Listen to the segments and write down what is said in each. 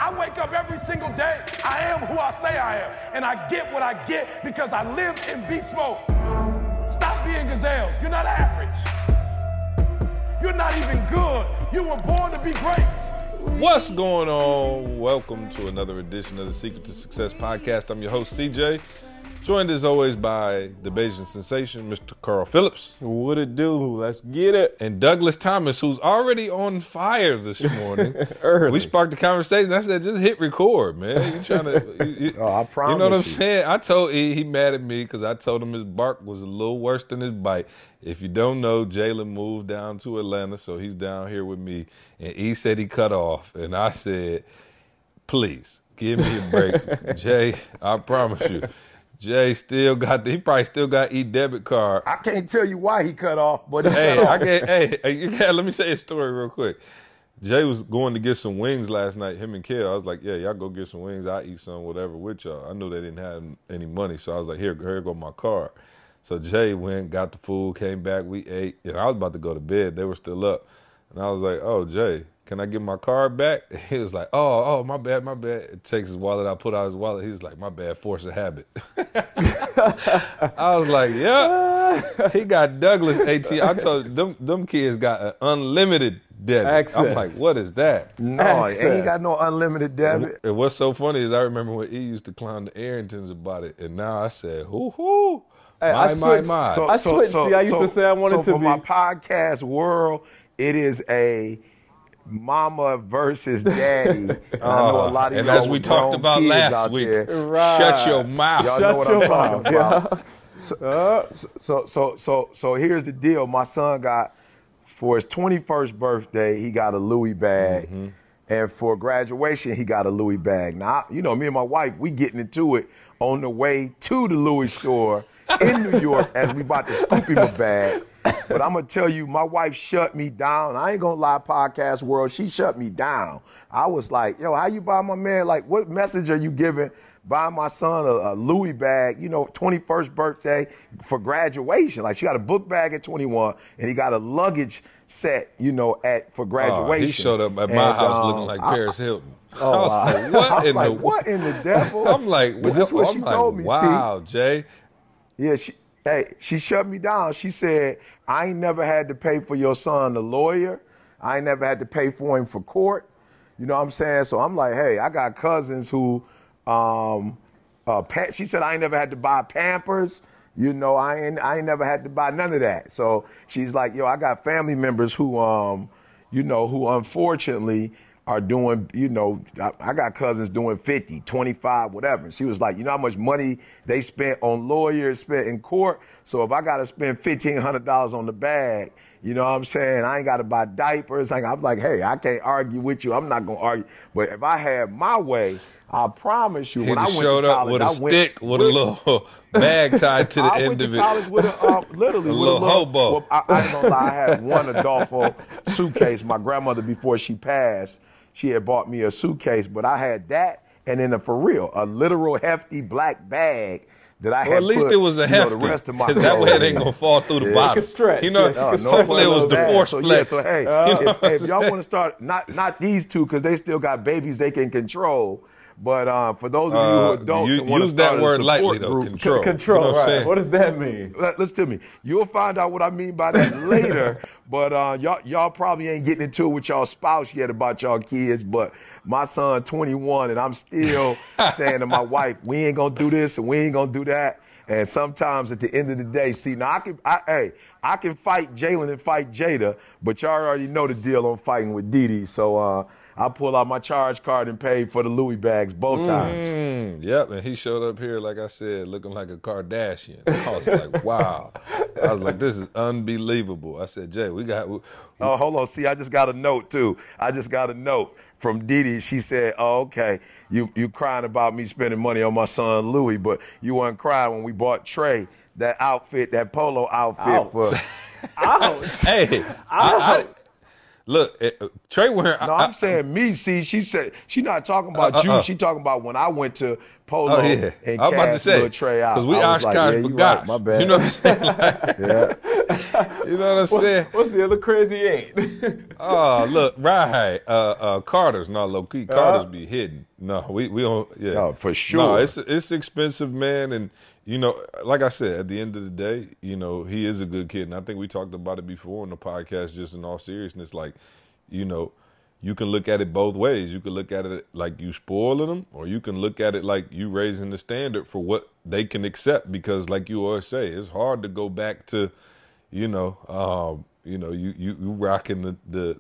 I wake up every single day. I am who I say I am. And I get what I get because I live in beast mode. Stop being gazelles. You're not average. You're not even good. You were born to be great. What's going on? Welcome to another edition of the Secret to Success podcast. I'm your host, CJ. Joined as always by the Bayesian sensation, Mr. Carl Phillips. What it do? Let's get it. And Douglas Thomas, who's already on fire this morning. Early. We sparked the conversation. I said, just hit record, man. You trying to? I promise. You know what I'm saying? I told he mad at me because I told him his bark was a little worse than his bite. If you don't know, Jaylen moved down to Atlanta, so he's down here with me. And he said he cut off, and I said, please give me a break, Jay. I promise you. Jay still got, he probably still got e-debit card. I can't tell you why he cut off, but he Hey, cut off. let me say a story real quick. Jay was going to get some wings last night, him and Kel. I was like, yeah, y'all go get some wings. I'll eat some, whatever, with y'all. I knew they didn't have any money, so I was like, here go my card. So Jay went, got the food, came back, we ate, and I was about to go to bed. They were still up. And I was like, oh, Jay, can I get my card back? He was like, oh, my bad. It takes his wallet. I put out his wallet. He was like, my bad, force of habit. I was like, yeah. He got Douglas AT. I told them kids got an unlimited debit. Access. I'm like, what is that? No, he ain't got no unlimited debit. And what's so funny is I remember when he used to clown the Arringtons about it. And now I said, hoo. Hey, my. I switched. See, I used to say I wanted to for be. my podcast world, it is a mama versus daddy. I know a lot of and y'all as we talked about last week, Right. shut your mouth. Y'all know what I'm talking about. Yeah. So here's the deal. My son got, for his 21st birthday, he got a Louis bag. Mm-hmm. And for graduation, he got a Louis bag. Now, you know, me and my wife, we getting into it on the way to the Louis store in New York as we about to scoop him a bag. But I'm going to tell you, my wife shut me down. I ain't going to lie, podcast world, she shut me down. I was like, yo, how you buy my man? Like, what message are you giving buying my son a Louis bag, 21st birthday for graduation? Like, she got a book bag at 21, and he got a luggage set, for graduation. He showed up at my house looking like Paris Hilton. Oh, I was like, what in the devil? I'm like, but this is what she told me. Wow, see? Jay. Yeah, she shut me down. She said, I ain't never had to pay for your son a lawyer. I ain't never had to pay for him for court. You know what I'm saying? So I'm like, hey, I got cousins who, she said I ain't never had to buy Pampers. I ain't never had to buy none of that. So she's like, yo, I got family members who, who unfortunately are doing, I got cousins doing 50, 25, whatever. She was like, you know how much money they spent on lawyers, spent in court? So if I got to spend $1,500 on the bag, you know what I'm saying? I ain't got to buy diapers. I'm like, hey, I can't argue with you. I'm not going to argue. But if I had my way, I promise you, when I went showed to college, up with a stick with a little bag tied to the end of it. I went to college with literally a with little hobo. Well, I ain't gonna lie, I had one Adolfo suitcase. My grandmother, before she passed, she had bought me a suitcase, but I had that, and then for real, a literal hefty black bag that I had. Well, at least put, it was a hefty. the rest of my that way it ain't gonna fall through the bottom. It can stretch. Hopefully it was the force flex. So hey, if y'all want to start, not these two, because they still got babies they can control. But for those of you who adults and want to start that word a support lightly, though, group, Control, you know right? What does that mean? listen to me. You'll find out what I mean by that later. But y'all probably ain't getting into it with y'all spouse yet about y'all kids. But my son 21, and I'm still saying to my wife, we ain't gonna do this and we ain't gonna do that. And sometimes at the end of the day, see, now I can fight Jaylen and fight Jada, but y'all already know the deal on fighting with Didi. So I pull out my charge card and pay for the Louis bags both times. Yep, and he showed up here, like I said, looking like a Kardashian. I was like, wow. I was like, this is unbelievable. I said, Jay, Oh, hold on. See, I just got a note, too. I just got a note from Didi. She said, oh, okay, you crying about me spending money on my son Louis, but you weren't crying when we bought Trey that outfit, that polo outfit for. Ouch. Hey, look, Trey wearing. No, I'm saying me. See, she said she not talking about you. She talking about when I went to Polo yeah. and I was about to Cash say, little tray out. because we I was like, Oshkosh yeah, for you gosh. right, my bad. You know what I'm saying? Like, Yeah. you know what I'm saying? What's the other crazy eight? Oh, look, right. Carter's not low key. Carter's be hidden. No, we don't. Yeah, No, for sure. No, it's expensive, man. And you know, like I said, at the end of the day, you know, he is a good kid, and I think we talked about it before on the podcast. Just in all seriousness, like, you know, you can look at it both ways. You can look at it like you spoiling them, or you can look at it like you raising the standard for what they can accept. Because, like you always say, it's hard to go back to, you rocking the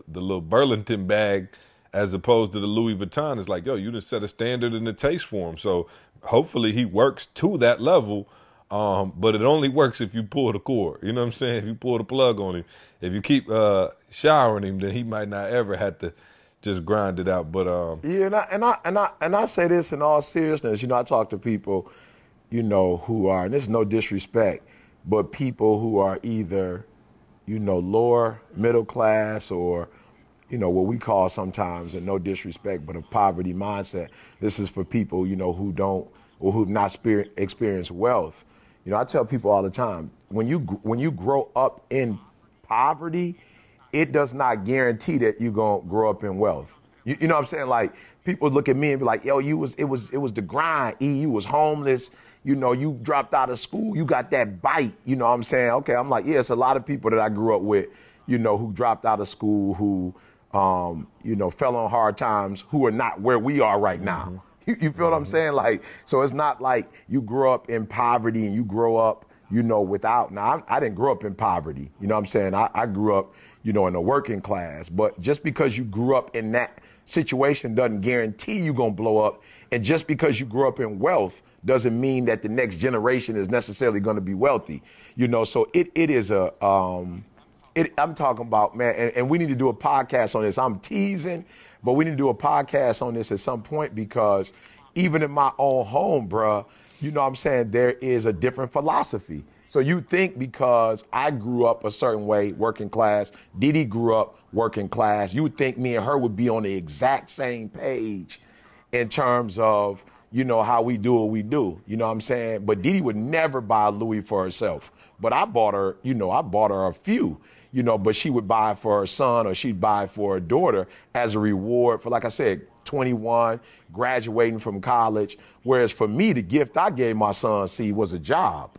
little Burlington bag as opposed to the Louis Vuitton. It's like, yo, you just set a standard and a taste for him. So hopefully he works to that level. But it only works if you pull the cord. You know what I'm saying? If you pull the plug on him. If you keep showering him, then he might not ever have to just grind it out. But yeah, and I say this in all seriousness. You know, I talk to people, you know, who are, and this is no disrespect, but people who are either, you know, lower middle class or, you know, what we call sometimes, and no disrespect, but a poverty mindset. This is for people, you know, who don't or who've not experienced wealth. You know, I tell people all the time, when you grow up in poverty, it does not guarantee that you're gonna grow up in wealth. You know what I'm saying? Like, people look at me and be like, yo, it was the grind. You was homeless. You know, you dropped out of school. You got that bite. You know what I'm saying? Okay, I'm like, yeah, it's a lot of people that I grew up with, you know, who dropped out of school, who, you know, fell on hard times, who are not where we are right now. You feel what I'm saying? Like, so it's not like you grew up in poverty and you grow up, you know, without. Now, I didn't grow up in poverty. You know what I'm saying? I grew up, you know, in the working class. But just because you grew up in that situation doesn't guarantee you're going to blow up. And just because you grew up in wealth doesn't mean that the next generation is necessarily going to be wealthy. You know, so it is a, I'm talking about, man, and we need to do a podcast on this. I'm teasing, but we need to do a podcast on this at some point, because even in my own home, bruh, you know what I'm saying, there is a different philosophy. So you think because I grew up a certain way, working class, Didi grew up working class, you would think me and her would be on the exact same page in terms of, you know, how we do what we do. You know what I'm saying? But Didi would never buy a Louis for herself. But I bought her, you know, a few, you know, but she would buy it for her son, or she'd buy it for her daughter as a reward for, like I said, 21, graduating from college. Whereas for me, the gift I gave my son, was a job.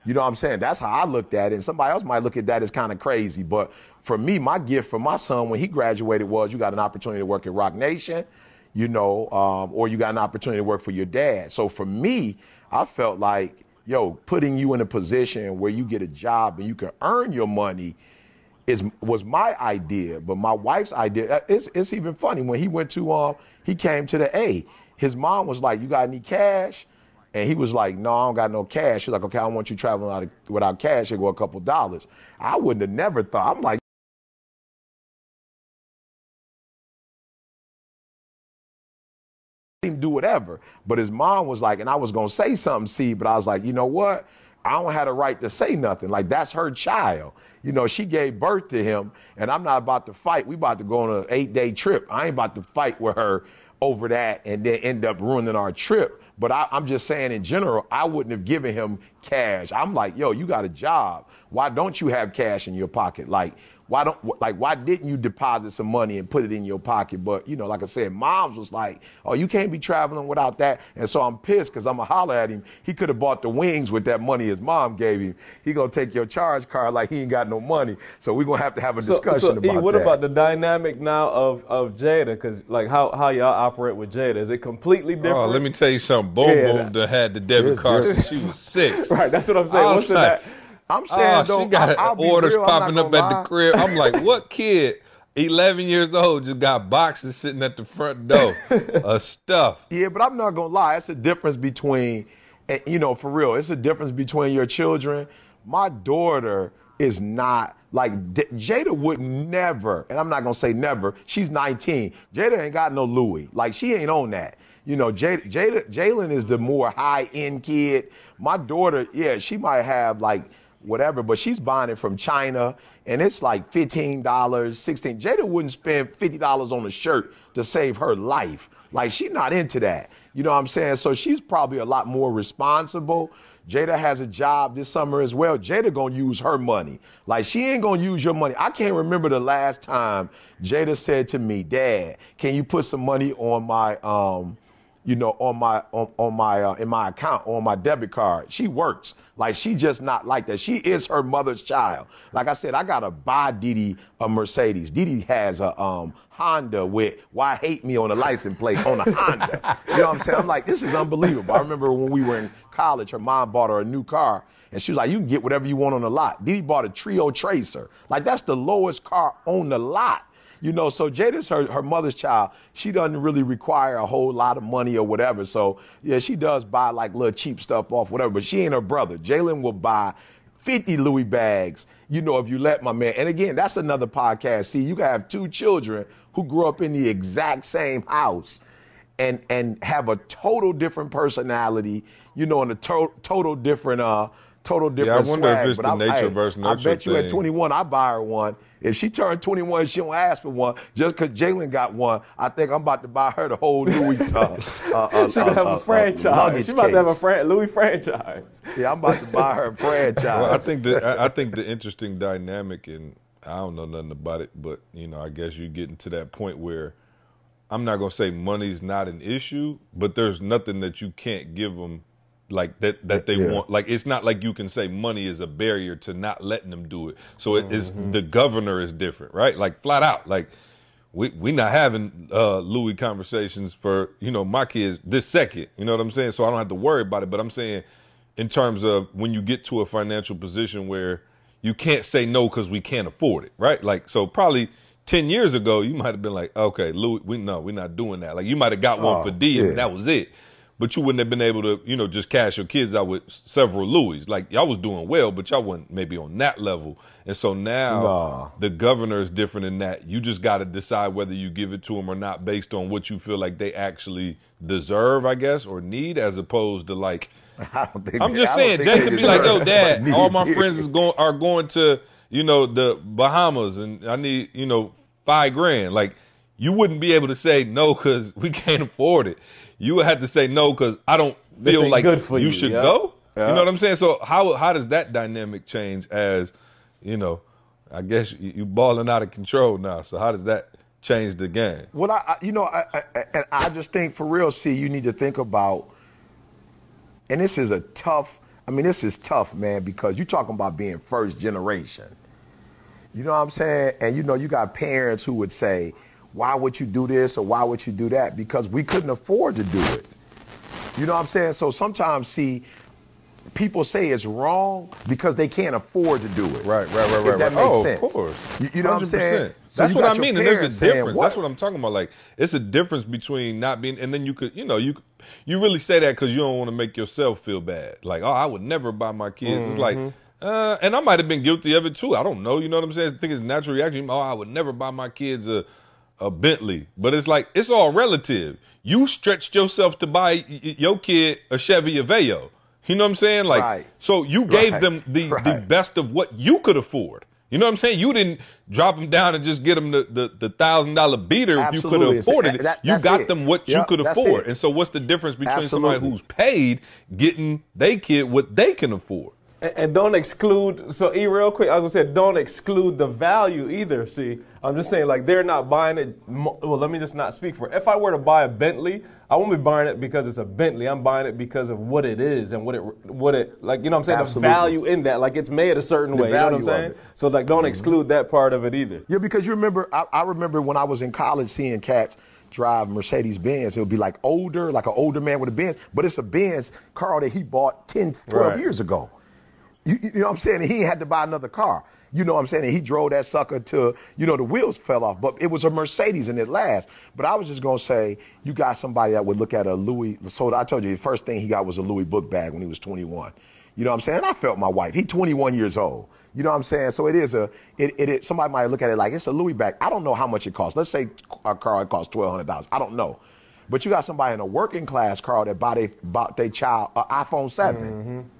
You know what I'm saying? That's how I looked at it. And somebody else might look at that as kind of crazy. But for me, my gift for my son when he graduated was, you got an opportunity to work at Rock Nation, you know, or you got an opportunity to work for your dad. So for me, I felt like, yo, putting you in a position where you get a job and you can earn your money was my idea. But my wife's idea, it's even funny. When he went to, he came to the A, his mom was like, you got any cash? And he was like, no, I don't got no cash. She's like, okay, I don't want you traveling without cash. Here go a couple dollars. I wouldn't have never thought. I'm like, do whatever. But his mom was like, and I was going to say something, but I was like, you know what? I don't have the right to say nothing. Like, that's her child. You know, she gave birth to him, and I'm not about to fight. We about to go on an 8-day trip. I ain't about to fight with her over that and then end up ruining our trip. But I'm just saying, in general, I wouldn't have given him cash. I'm like, yo, you got a job. Why don't you have cash in your pocket? Like, why didn't you deposit some money and put it in your pocket? But, you know, like I said, Moms was like, oh, you can't be traveling without that. And so I'm pissed because I'm going to holler at him. He could have bought the wings with that money his mom gave him. He going to take your charge card like he ain't got no money. So we're going to have a discussion about that. What about the dynamic now of Jada? Because, like, how y'all operate with Jada? Is it completely different? Oh, let me tell you something. Boom that had the debit card since she was 6. Right, that's what I'm saying. What's the I'm saying, she got orders popping up at the crib. I'm like, what kid, 11 years old, just got boxes sitting at the front door of stuff? Yeah, but I'm not going to lie. It's a difference between, you know, for real, it's a difference between your children. My daughter is not, like, Jada would never, and I'm not going to say never, she's 19. Jada ain't got no Louis. Like, she ain't on that. You know, Jaylen is the more high-end kid. My daughter, yeah, she might have, like, whatever, but she's buying it from China, and it's like $15, $16. Jada wouldn't spend $50 on a shirt to save her life. Like, she's not into that. You know what I'm saying? So she's probably a lot more responsible. Jada has a job this summer as well. Jada gonna use her money. Like, she ain't gonna use your money. I can't remember the last time Jada said to me, Dad, can you put some money on my, in my account, on my debit card? She works. Like, she just not like that. She is her mother's child. Like I said, I gotta buy Didi a Mercedes. Didi has a Honda with "Why Hate Me" on the license plate on a Honda. You know what I'm saying? I'm like, this is unbelievable. I remember when we were in college, her mom bought her a new car, and she was like, you can get whatever you want on the lot. Didi bought a Trio Tracer. Like, that's the lowest car on the lot. You know, so Jada's her mother's child. She doesn't really require a whole lot of money or whatever. So, yeah, she does buy, like, little cheap stuff off, whatever. But she ain't her brother. Jaylen will buy 50 Louis bags, you know, if you let my man. And, again, that's another podcast. See, you can have two children who grew up in the exact same house and have a total different personality, you know, and a total different swag. Yeah, I wonder if it's the nature versus nurture I bet you thing. at 21, I buy her one. If she turned 21, she don't ask for one. Just because Jaylen got one, I think I'm about to buy her the whole Louis. She about to have a franchise. She about to have a Louis franchise. Yeah, I'm about to buy her a franchise. Well, I think the interesting dynamic, and I don't know nothing about it, but, you know, I guess you're getting to that point where I'm not going to say money's not an issue, but there's nothing that you can't give them like that they want. Like, it's not like you can say money is a barrier to not letting them do it. So it is, the governor is different, right? Like, flat out, like, we not having Louis conversations for, you know, my kids this second, you know what I'm saying? So I don't have to worry about it. But I'm saying, in terms of when you get to a financial position where you can't say no because we can't afford it, right? Like, so probably 10 years ago, you might have been like, okay, Louis, we're not doing that. Like, you might have got one for D and that was it. But you wouldn't have been able to, you know, just cash your kids out with several Louis. Like, y'all was doing well, but y'all wasn't maybe on that level. And so now the governor is different in that. You just got to decide whether you give it to them or not based on what you feel like they actually deserve, I guess, or need, as opposed to, like, I'm just saying, Jason be like, yo, Dad, all my friends are going to, you know, the Bahamas, and I need, you know, $5,000. Like, you wouldn't be able to say no because we can't afford it. You would have to say no because I don't feel like you should go. You know what I'm saying? So how does that dynamic change as, you know, I guess you balling out of control now. So how does that change the game? Well, I just think, for real, see, you need to think about, and this is tough, man, because you're talking about being first generation. You know what I'm saying? And, you know, you got parents who would say, why would you do this or why would you do that? Because we couldn't afford to do it. You know what I'm saying? So sometimes, see, people say it's wrong because they can't afford to do it. Right. If that makes sense. Of course. You know what I'm saying? So that's what I mean. And there's a difference. What? That's what I'm talking about. Like, it's a difference between not being, and then you could, you know, you really say that because you don't want to make yourself feel bad. Like, oh, I would never buy my kids. It's like, and I might have been guilty of it too. I don't know. You know what I'm saying? I think it's a natural reaction. Oh, I would never buy my kids a Bentley. But it's like, it's all relative. You stretched yourself to buy your kid a Chevy Aveo. You know what I'm saying? Like, so you gave them the best of what you could afford. You know what I'm saying? You didn't drop them down and just get them the $1,000 beater if you could have afforded it. You got them what you could afford. And so what's the difference between somebody who's paid getting their kid what they can afford? And don't exclude, so E, real quick, I was going to say, don't exclude the value either, see. I'm just saying, like, they're not buying it, well, let me just not speak for it. If I were to buy a Bentley, I won't be buying it because it's a Bentley. I'm buying it because of what it is and what it like, you know what I'm saying? Absolutely. The value in that, like, it's made a certain way, you know what I'm saying? So, like, don't exclude that part of it either. Yeah, because you remember, I remember when I was in college seeing cats drive Mercedes-Benz. It would be like an older man with a Benz, but it's a Benz car that he bought 10, 12 years ago. You know what I'm saying? And he had to buy another car. You know what I'm saying? And he drove that sucker to, you know, the wheels fell off. But it was a Mercedes and it lasts. But I was just going to say, you got somebody that would look at a Louis. So I told you the first thing he got was a Louis book bag when he was 21. You know what I'm saying? And I felt my wife. He's 21 years old. You know what I'm saying? So it is somebody might look at it like it's a Louis bag. I don't know how much it costs. Let's say a car costs $1,200. I don't know. But you got somebody in a working class car that bought their child an iPhone 7.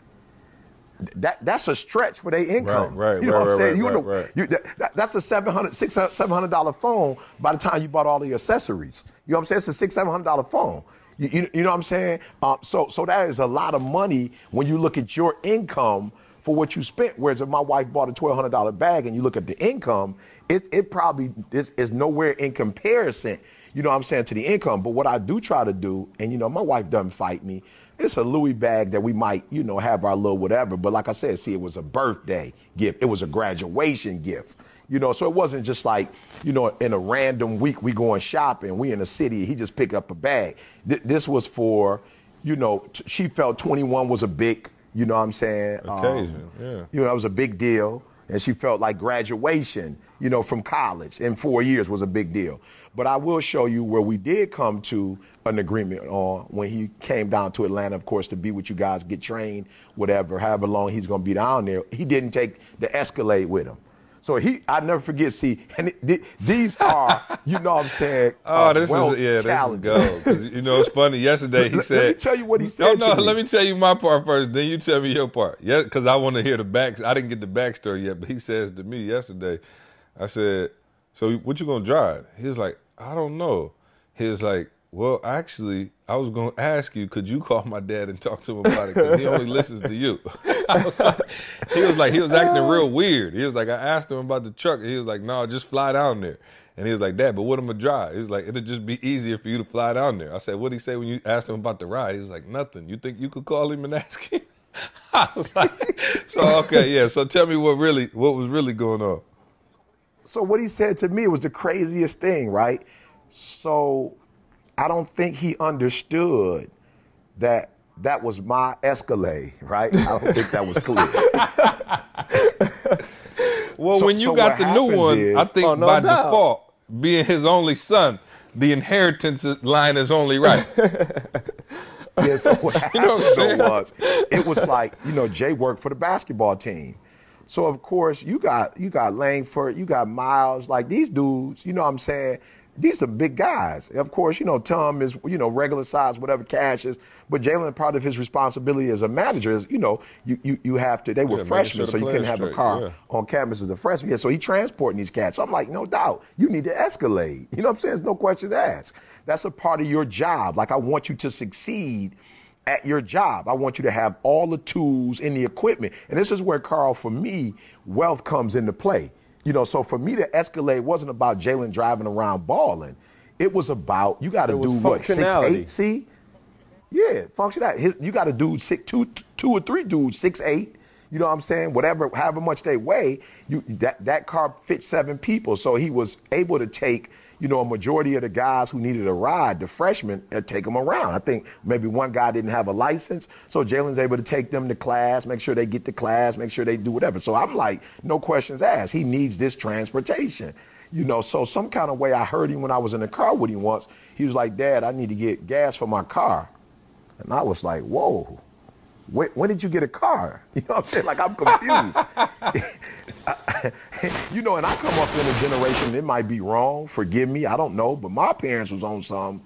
that's a stretch for their income. Right, you know what I'm saying? That's a $700 phone by the time you bought all the accessories. You know what I'm saying? It's a $600-700 phone. You know what I'm saying? So that is a lot of money when you look at your income for what you spent. Whereas if my wife bought a $1,200 bag and you look at the income, it probably is nowhere in comparison, you know what I'm saying, to the income. But what I do try to do, and you know, my wife doesn't fight me, it's a Louis bag that we might, you know, have our little whatever. But like I said, see, it was a birthday gift. It was a graduation gift. You know, so it wasn't just like, you know, in a random week we going shopping, we in the city, he just pick up a bag. This was for, you know, she felt 21 was a big, you know what I'm saying? Occasion, yeah. You know, that was a big deal. And she felt like graduation, you know, from college in 4 years was a big deal. But I will show you where we did come to an agreement on when he came down to Atlanta, of course, to be with you guys, get trained, whatever, however long he's going to be down there. He didn't take the Escalade with him. So I never forget, see, and these are, you know what I'm saying, this is gold. 'Cause, you know, it's funny. Yesterday he said. Let me tell you what he said. No, let me tell you my part first. Then you tell me your part. Yeah, because I want to hear the back. I didn't get the backstory yet, but he says to me yesterday, I said, so what you going to drive? He was like, I don't know. He was like, well, actually, I was going to ask you, could you call my dad and talk to him about it? Because he only listens to you. He was acting real weird. He was like, I asked him about the truck. And he was like, no, just fly down there. And he was like, Dad, but what am I drive? He was like, it'll just be easier for you to fly down there. I said, what'd he say when you asked him about the ride? He was like, nothing. You think you could call him and ask him? I was like, so, okay, yeah. So tell me what was really going on. So what he said to me was the craziest thing, right? So I don't think he understood that was my Escalade, right? I don't think that was clear. Well, when you got the new one, I think by default, being his only son, the inheritance line is only right. Yeah, so what happened was, it was like, you know, Jay worked for the basketball team. So, of course, you got Langford, you got Miles, like these dudes, you know what I'm saying? These are big guys. Of course, you know, Tom is, you know, regular size, whatever Cash is. But Jaylen, part of his responsibility as a manager is, you know, you have to, they were freshmen, so you couldn't have a car on campus as a freshman. Yeah, so he transporting these cats. So I'm like, no doubt, you need to Escalade. You know what I'm saying? There's no question to ask. That's a part of your job. Like, I want you to succeed at your job. I want you to have all the tools and the equipment. And this is where, Carl, for me, wealth comes into play. You know, so for me, the Escalade wasn't about Jaylen driving around balling. It was about, you got to do what, 6'8", see? Yeah, functionality. You got to do two or three dudes, 6'8", you know what I'm saying? However much they weigh, that car fits 7 people. So he was able to take, you know, a majority of the guys who needed a ride, the freshmen, and take them around. I think maybe one guy didn't have a license, so Jaylen's able to take them to class, make sure they get to class, make sure they do whatever. So I'm like, no questions asked. He needs this transportation. You know, so some kind of way I heard him when I was in the car with him once. He was like, Dad, I need to get gas for my car. And I was like, whoa, when did you get a car? You know what I'm saying? Like, I'm confused. You know, and I come up in a generation, it might be wrong, forgive me, I don't know, but my parents was on some,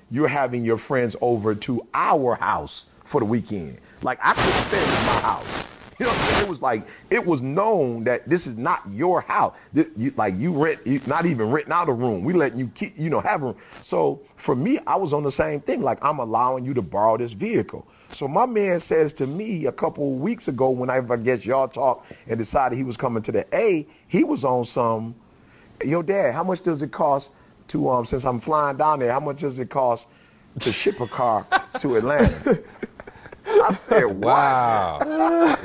you're having your friends over to our house for the weekend. Like, I couldn't stay in my house. You know what I'm saying? It was like, it was known that this is not your house. You not even renting out a room. We letting you keep, you know, have a room. So for me, I was on the same thing. Like, I'm allowing you to borrow this vehicle. So my man says to me a couple of weeks ago when I guess y'all talked and decided he was coming to the A, he was on some, yo, Dad, how much does it cost to, since I'm flying down there, how much does it cost to ship a car to Atlanta? I said, wow.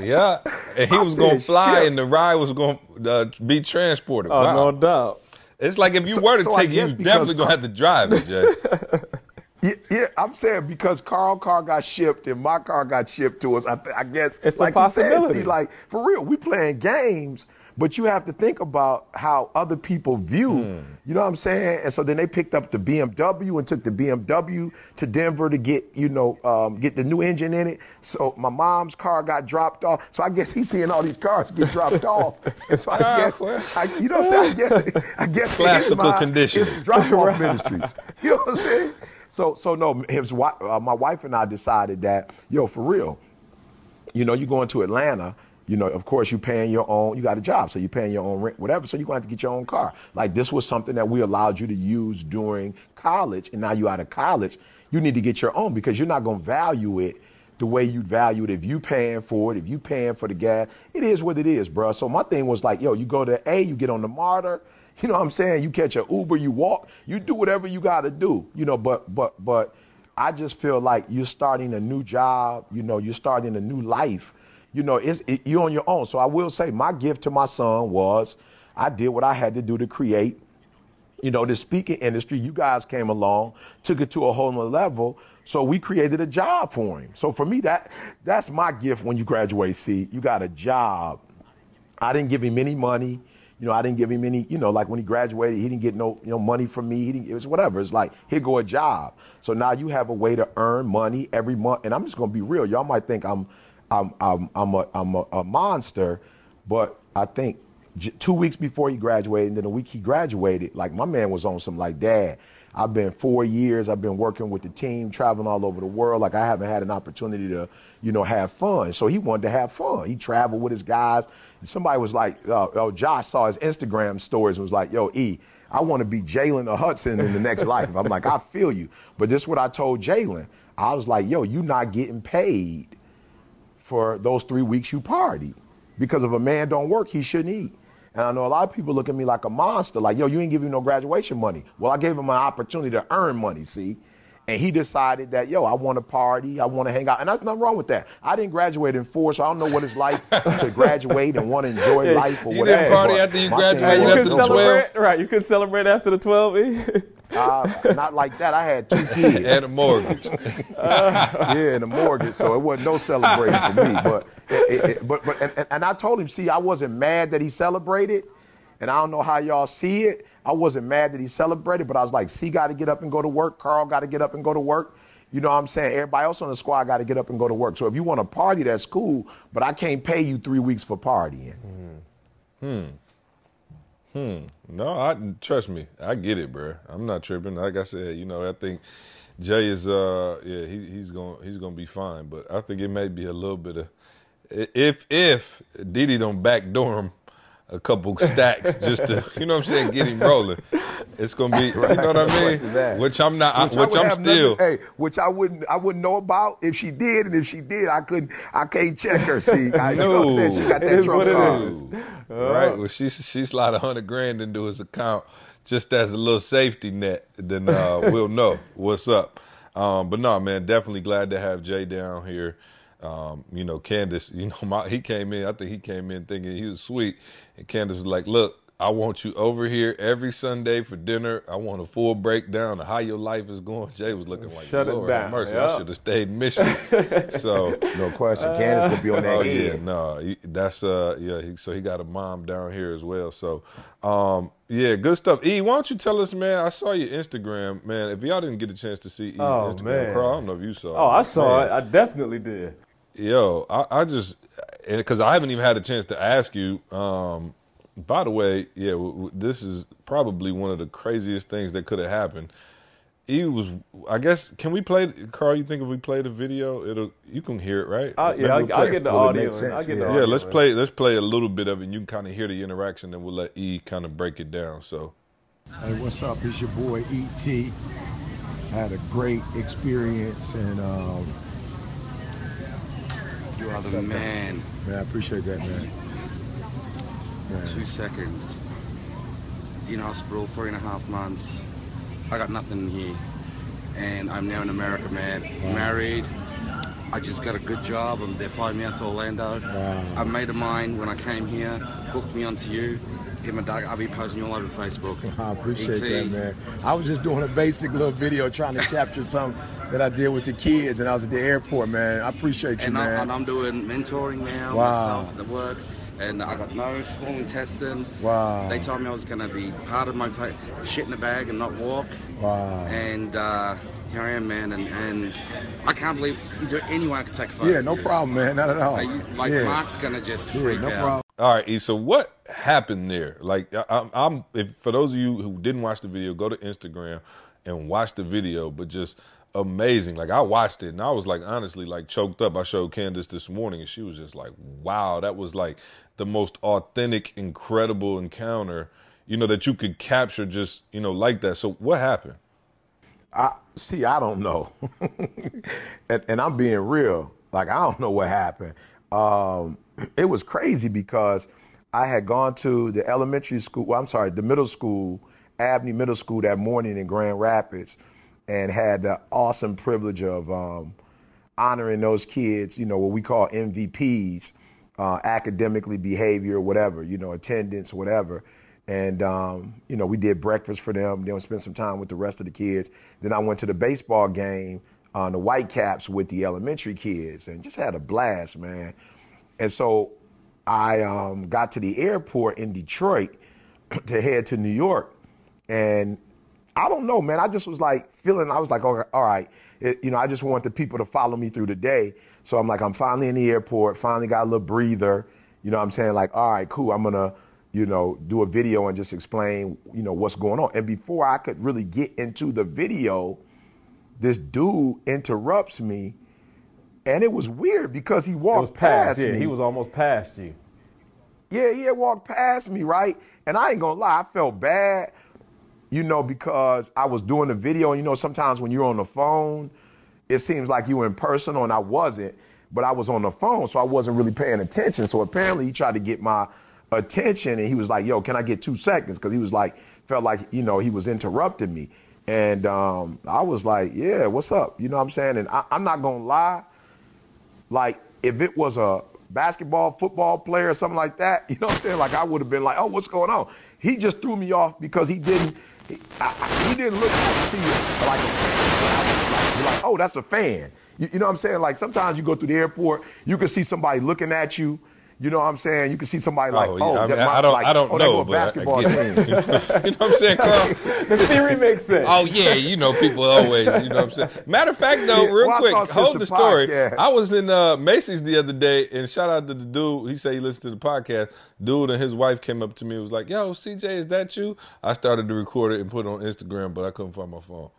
Yeah. And he was going to fly and the ride was going to be transported. Oh, wow. No doubt. It's like if you were to take it, you definitely going to have to drive it, Jay. Yeah, I'm saying because Carl's car got shipped and my car got shipped to us. I guess it's like a possibility. Said, like, for real, we playing games, but you have to think about how other people view, you know what I'm saying? And so then they picked up the BMW and took the BMW to Denver to get, you know, get the new engine in it. So my mom's car got dropped off. So I guess he's seeing all these cars get dropped off. And so I guess, you know what I'm saying? I guess classical condition. It's drop-off ministries. You know what I'm saying? So no, my wife and I decided that, yo, for real, you know, you go into Atlanta, you know, of course, you paying your own, you got a job, so you're paying your own rent, whatever, so you're going to have to get your own car. Like, this was something that we allowed you to use during college, and now you're out of college, you need to get your own because you're not going to value it the way you'd value it if you paying for it, if you paying for the gas. It is what it is, bro. So my thing was like, yo, you go to A, you get on the MARTA, you know what I'm saying? You catch an Uber, you walk, you do whatever you got to do, you know, but I just feel like you're starting a new job, you know, you're starting a new life. You know, you're on your own. So I will say my gift to my son was I did what I had to do to create, you know, the speaking industry. You guys came along, took it to a whole nother level. So we created a job for him. So for me, that's my gift when you graduate, see. You got a job. I didn't give him any money. You know, I didn't give him any, you know, like when he graduated, he didn't get no, you know, money from me. It was whatever. It's like, here go a job. So now you have a way to earn money every month. And I'm just going to be real. Y'all might think I'm a monster, but I think 2 weeks before he graduated and then the week he graduated, like my man was on some like, Dad, I've been 4 years, I've been working with the team, traveling all over the world. Like I haven't had an opportunity to, you know, have fun. So he wanted to have fun. He traveled with his guys. And somebody was like, Josh saw his Instagram stories and was like, yo, E, I want to be Jaylen or Hudson in the next life. I'm like, I feel you. But this is what I told Jaylen. I was like, yo, you not getting paid for those 3 weeks you party. Because if a man don't work, he shouldn't eat. And I know a lot of people look at me like a monster, like, yo, you ain't giving no graduation money. Well, I gave him an opportunity to earn money, see? And he decided that, yo, I want to party, I want to hang out. And there's nothing wrong with that. I didn't graduate in 4, so I don't know what it's like to graduate and want to enjoy life or you whatever. You didn't party after you graduated after the 12? Right, you could celebrate after the 12, Not like that. I had 2 kids. And a mortgage. Yeah, and a mortgage. So it wasn't no celebration for me. But I told him, see, I wasn't mad that he celebrated. And I don't know how y'all see it. I wasn't mad that he celebrated, but I was like, C got to get up and go to work. Carl got to get up and go to work. You know what I'm saying? Everybody else on the squad got to get up and go to work. So if you want to party, that's cool, but I can't pay you 3 weeks for partying. No, trust me, I get it, bro. I'm not tripping. Like I said, you know, I think Jay is, he's gonna be fine. But I think it may be a little bit of, if Didi don't backdoor him a couple stacks just to, you know what I'm saying, get him rolling. It's gonna be, you know what I mean? Which I'm not, which I'm still. Which I wouldn't know about if she did, and if she did, I can't check her. See, you know what I'm saying? She got that trump card. Right. Well, she slide $100,000 into his account just as a little safety net. Then we'll know what's up. But no, man, definitely glad to have Jay down here. You know, Candace, you know, he came in, I think he came in thinking he was sweet. And Candace was like, look, I want you over here every Sunday for dinner. I want a full breakdown of how your life is going. Jay was looking like, shut it down. Mercy, I should have stayed in Michigan. So no question, Candace could be on that end. Yeah, no, that's so he got a mom down here as well. So yeah, good stuff. E, why don't you tell us, man? I saw your Instagram, man. If y'all didn't get a chance to see E's Instagram, man. Carl, I don't know if you saw. Oh, I saw it. I definitely did. Yo, I just, because I haven't even had a chance to ask you. By the way, yeah, this is probably one of the craziest things that could have happened. He was, I guess, can we play, Carl, you think if we play the video, you can hear it, right? Yeah, I'll get the audio. Yeah, let's play a little bit of it, and you can kind of hear the interaction, and we'll let E kind of break it down, so. Hey, what's up? It's your boy, E.T. I had a great experience, and you are the man. Man, I appreciate that, man. 2 seconds. In hospital, 3.5 months. I got nothing here. And I'm now in America, man. Wow. Married. I just got a good job. They flying me out to Orlando. Wow. A mate of mine, when I came here, hooked me onto you. I'll be posting all over Facebook. I appreciate that, man. I was just doing a basic little video trying to capture something that I did with the kids, and I was at the airport, man. I appreciate you, man. And I'm doing mentoring now myself at the work. And I got no small intestine. Wow. They told me I was going to be part of my shit in a bag and not walk. Wow. And here I am, man. And I can't believe, is there any way I could take a photo? Yeah, no problem, man. Not at all. Mark's going to just freak no out. Problem. All right, E, so what happened there? Like, for those of you who didn't watch the video, go to Instagram and watch the video. But just amazing. Like, I watched it and I was like, honestly, like choked up. I showed Candace this morning and she was just like, wow, that was like the most authentic, incredible encounter, you know, that you could capture just, you know, like that. So what happened? I don't know. and I'm being real. Like, I don't know what happened. It was crazy because I had gone to the the middle school, Abney Middle School that morning in Grand Rapids, and had the awesome privilege of honoring those kids, you know, what we call MVPs, academically, behavior, whatever, you know, attendance, whatever. And, you know, we did breakfast for them, then we spent some time with the rest of the kids. Then I went to the baseball game on the Whitecaps with the elementary kids and just had a blast, man. And so I got to the airport in Detroit to head to New York. And I don't know, man. I just was like I was like, okay, all right. You know, I just want the people to follow me through the day. So I'm like, I'm finally in the airport, finally got a little breather. You know what I'm saying? Like, all right, cool. I'm going to, you know, do a video and just explain, you know, what's going on. And before I could really get into the video, this dude interrupts me. And it was weird because he walked past me. Yeah, he was almost past you. Yeah, he had walked past me, right? And I ain't gonna lie, I felt bad, you know, because I was doing the video. And, you know, sometimes when you're on the phone, it seems like you were in personal, and I wasn't. But I was on the phone, so I wasn't really paying attention. So apparently he tried to get my attention, and he was like, yo, can I get 2 seconds? Because he was like, felt like, you know, he was interrupting me. And I was like, yeah, what's up? You know what I'm saying? And I'm not gonna lie. Like, if it was a basketball, football player or something like that, you know what I'm saying? Like, I would have been like, oh, what's going on? He just threw me off because he didn't look like a fan. You're like, oh, that's a fan. You know what I'm saying? Like, sometimes you go through the airport, you can see somebody looking at you. You know what I'm saying? You can see somebody like, I don't know, but basketball team. You know what I'm saying, Carl? The theory makes sense. Oh, yeah, you know, people always, you know what I'm saying? Matter of fact, though, real quick, hold the story. Podcast. I was in Macy's the other day, and shout out to the dude. He said he listened to the podcast. Dude and his wife came up to me and was like, yo, CJ, is that you? I started to record it and put it on Instagram, but I couldn't find my phone.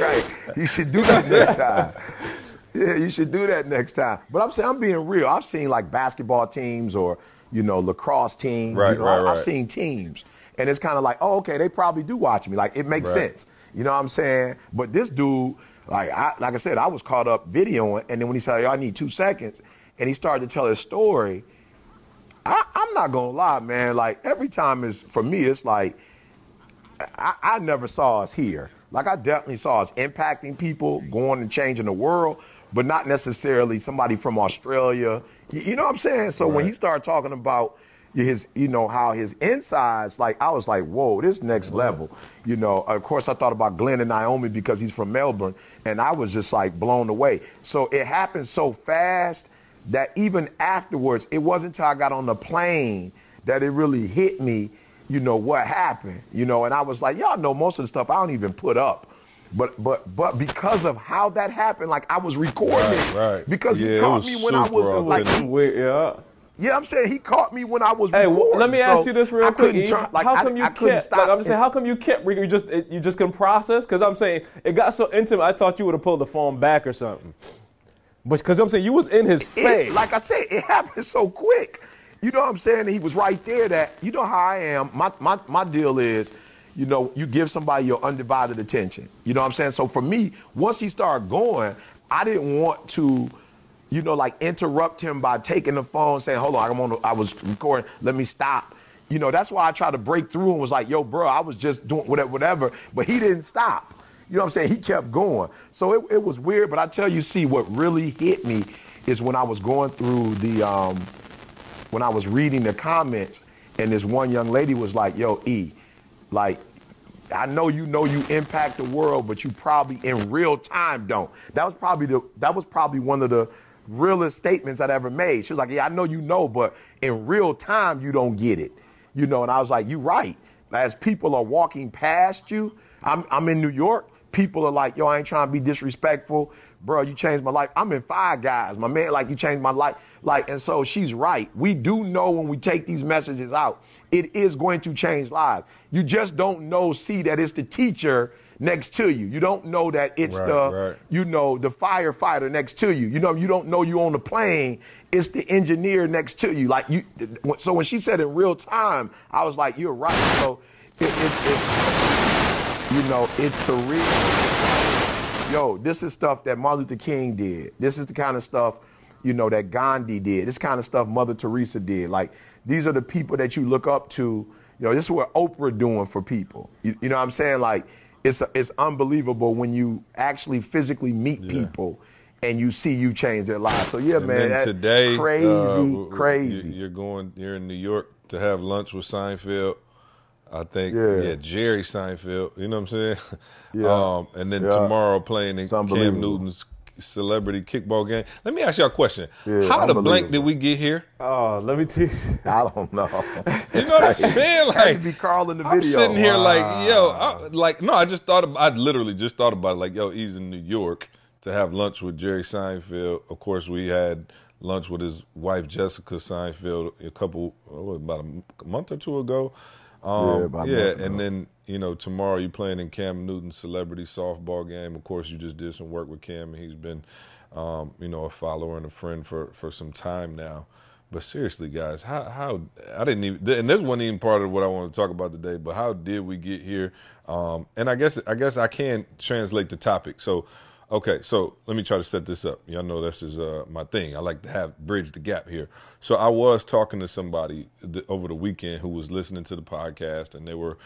Right. You should do that next time. Yeah, you should do that next time. But I'm saying, I'm being real. I've seen like basketball teams or, you know, lacrosse teams. Right, you know, right. I've seen teams. And it's kind of like, oh, okay, they probably do watch me. Like, it makes sense. You know what I'm saying? But this dude, like I said, I was caught up videoing. And then when he said, I need 2 seconds, and he started to tell his story, I'm not going to lie, man. Like, every time for me, it's like, I never saw us here. Like, I definitely saw us impacting people, going and changing the world, but not necessarily somebody from Australia. You know what I'm saying? So when he started talking about his, you know, how his insides, like, I was like, whoa, this next level. You know, of course, I thought about Glenn and Naomi because he's from Melbourne, and I was just like blown away. So it happened so fast that even afterwards, it wasn't until I got on the plane that it really hit me, you know, what happened, you know, and I was like, y'all know most of the stuff I don't even put up. But because of how that happened, like, I was recording it because he caught me when I was like, I'm saying he caught me when I was recording. Hey, let me ask you this real quick. How come you kept? You just couldn't process? Because I'm saying it got so intimate. I thought you would have pulled the phone back or something. But because I'm saying you was in his face. Like I said, it happened so quick. You know what I'm saying? He was right there. That, you know how I am. My deal is, you know, you give somebody your undivided attention. You know what I'm saying? So for me, once he started going, I didn't want to, you know, like, interrupt him by taking the phone, saying, hold on, I was recording, let me stop. You know, that's why I tried to break through and was like, yo, bro, I was just doing whatever. But he didn't stop. You know what I'm saying? He kept going. So it was weird. But I tell you, see, what really hit me is when I was going through when I was reading the comments, and this one young lady was like, yo, E, like, I know you impact the world, but you probably in real time don't. That was probably one of the realest statements I'd ever made. She was like, yeah, I know you know, but in real time you don't get it. You know, and I was like, you're right. As people are walking past you, I'm in New York, people are like, yo, I ain't trying to be disrespectful. Bro, you changed my life. I'm in Five Guys. My man, like, you changed my life. Like, and so she's right. We do know when we take these messages out, it is going to change lives. You just don't know, see, that it's the teacher next to you. You don't know that it's Right. you know, the firefighter next to you. You know, you don't know you on the plane. It's the engineer next to you. Like you. So when she said in real time, I was like, you're right. So it's you know, it's surreal. Yo, this is stuff that Martin Luther King did. This is the kind of stuff, you know, that Gandhi did. This kind of stuff Mother Teresa did. Like, these are the people that you look up to. You know, this is what Oprah doing for people. You know what I'm saying? Like, it's unbelievable when you actually physically meet people and you see you change their lives. So yeah, and man, that's today, crazy. You're in New York to have lunch with Seinfeld. I think, Jerry Seinfeld. You know what I'm saying? Yeah. And then tomorrow playing in Cam Newton's celebrity kickball game. Let me ask y'all a question. Yeah, how the blank did we get here? Oh, let me teach. I don't know. You know what I'm saying? Like, be Carl in the video. I'm sitting here like, yo, I literally just thought about it. Like, yo, he's in New York to have lunch with Jerry Seinfeld. Of course, we had lunch with his wife, Jessica Seinfeld, about a month or two ago. And then, you know, tomorrow you're playing in Cam Newton's celebrity softball game. Of course, you just did some work with Cam, and he's been, you know, a follower and a friend for some time now. But seriously, guys, how I didn't even, and this wasn't even part of what I want to talk about today, but how did we get here? And I guess I can translate the topic. So, okay, so let me try to set this up. Y'all know this is my thing. I like to have bridge the gap here. So I was talking to somebody over the weekend who was listening to the podcast, and they were,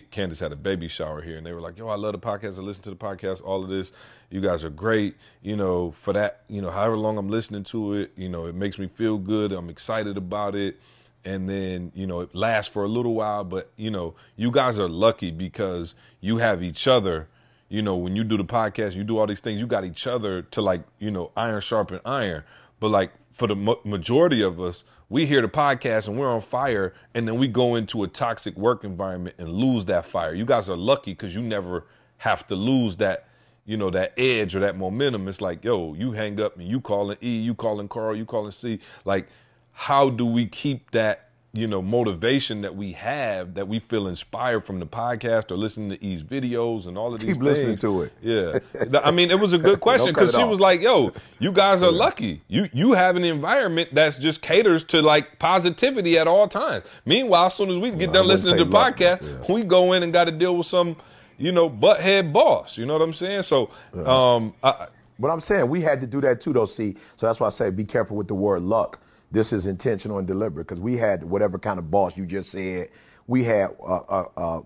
Candace had a baby shower here, and they were like, yo, I love the podcast. I listen to the podcast, all of this. You guys are great. You know, for that, you know, however long I'm listening to it, you know, it makes me feel good. I'm excited about it. And then, you know, it lasts for a little while, but, you know, you guys are lucky because you have each other. You know, when you do the podcast, you do all these things, you got each other to, like, you know, iron sharpen iron. But, like, for the majority of us, we hear the podcast and we're on fire, and then we go into a toxic work environment and lose that fire. You guys are lucky because you never have to lose that, you know, that edge or that momentum. It's like, yo, you hang up and you calling E, you calling Carl, you calling C. Like, how do we keep that, you know, motivation that we have, that we feel inspired from the podcast or listening to E's videos and all of these things? Keep listening to it. Yeah. I mean, it was a good question because she was like, yo, you guys are lucky. You have an environment that's just caters to, like, positivity at all times. Meanwhile, as soon as we get done listening to the podcast, we go in and got to deal with some, you know, butthead boss. You know what I'm saying? So, but I'm saying we had to do that too, though, see. So that's why I say be careful with the word luck. This is intentional and deliberate because we had whatever kind of boss you just said. We had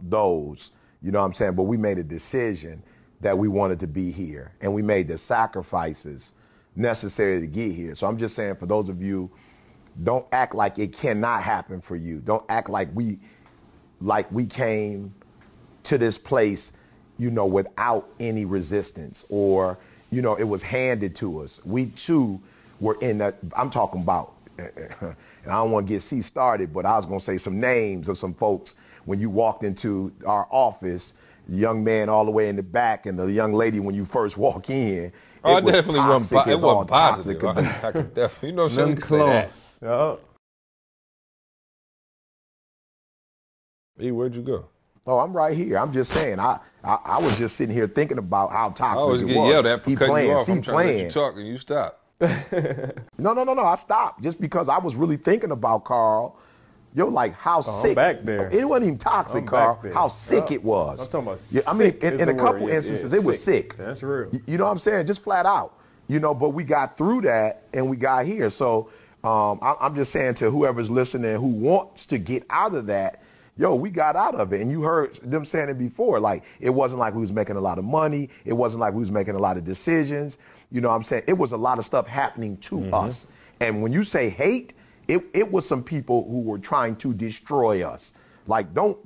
those, you know what I'm saying? But we made a decision that we wanted to be here, and we made the sacrifices necessary to get here. So I'm just saying, for those of you, don't act like it cannot happen for you. Don't act like we came to this place, you know, without any resistance, or, you know, it was handed to us. We too were in that. I'm talking about. And I don't want to get C started, but I was going to say some names of some folks when you walked into our office, the young man all the way in the back and the young lady when you first walk in. Oh, it definitely wasn't, it wasn't positive. I could definitely, you know what I'm saying? Close. E, where'd you go? Oh, I'm right here. I'm just saying. I was just sitting here thinking about how toxic I always it get was. yelled at for cutting you off. I'm trying to let you playing. talk and you stop. No. I stopped just because I was really thinking about Carl. Yo, like how sick. I'm back there. It wasn't even toxic, Carl. How sick it was. I'm talking about I mean, in a couple instances, it was sick. That's real. You know what I'm saying? Just flat out. You know, but we got through that and we got here. So I'm just saying to whoever's listening who wants to get out of that, yo, we got out of it. And you heard them saying it before. Like, it wasn't like we was making a lot of money. It wasn't like we was making a lot of decisions. You know what I'm saying? It was a lot of stuff happening to us. And when you say hate, it was some people who were trying to destroy us. Like, don't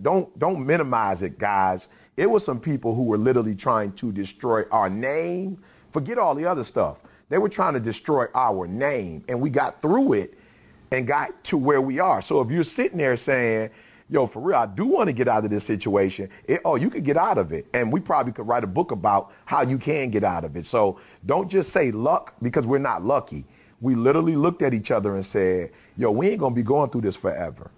minimize it, guys. It was some people who were literally trying to destroy our name. Forget all the other stuff. They were trying to destroy our name. And we got through it and got to where we are. So if you're sitting there saying, yo, for real, I do want to get out of this situation. You could get out of it. And we probably could write a book about how you can get out of it. So don't just say luck, because we're not lucky. We literally looked at each other and said, yo, we ain't going to be going through this forever.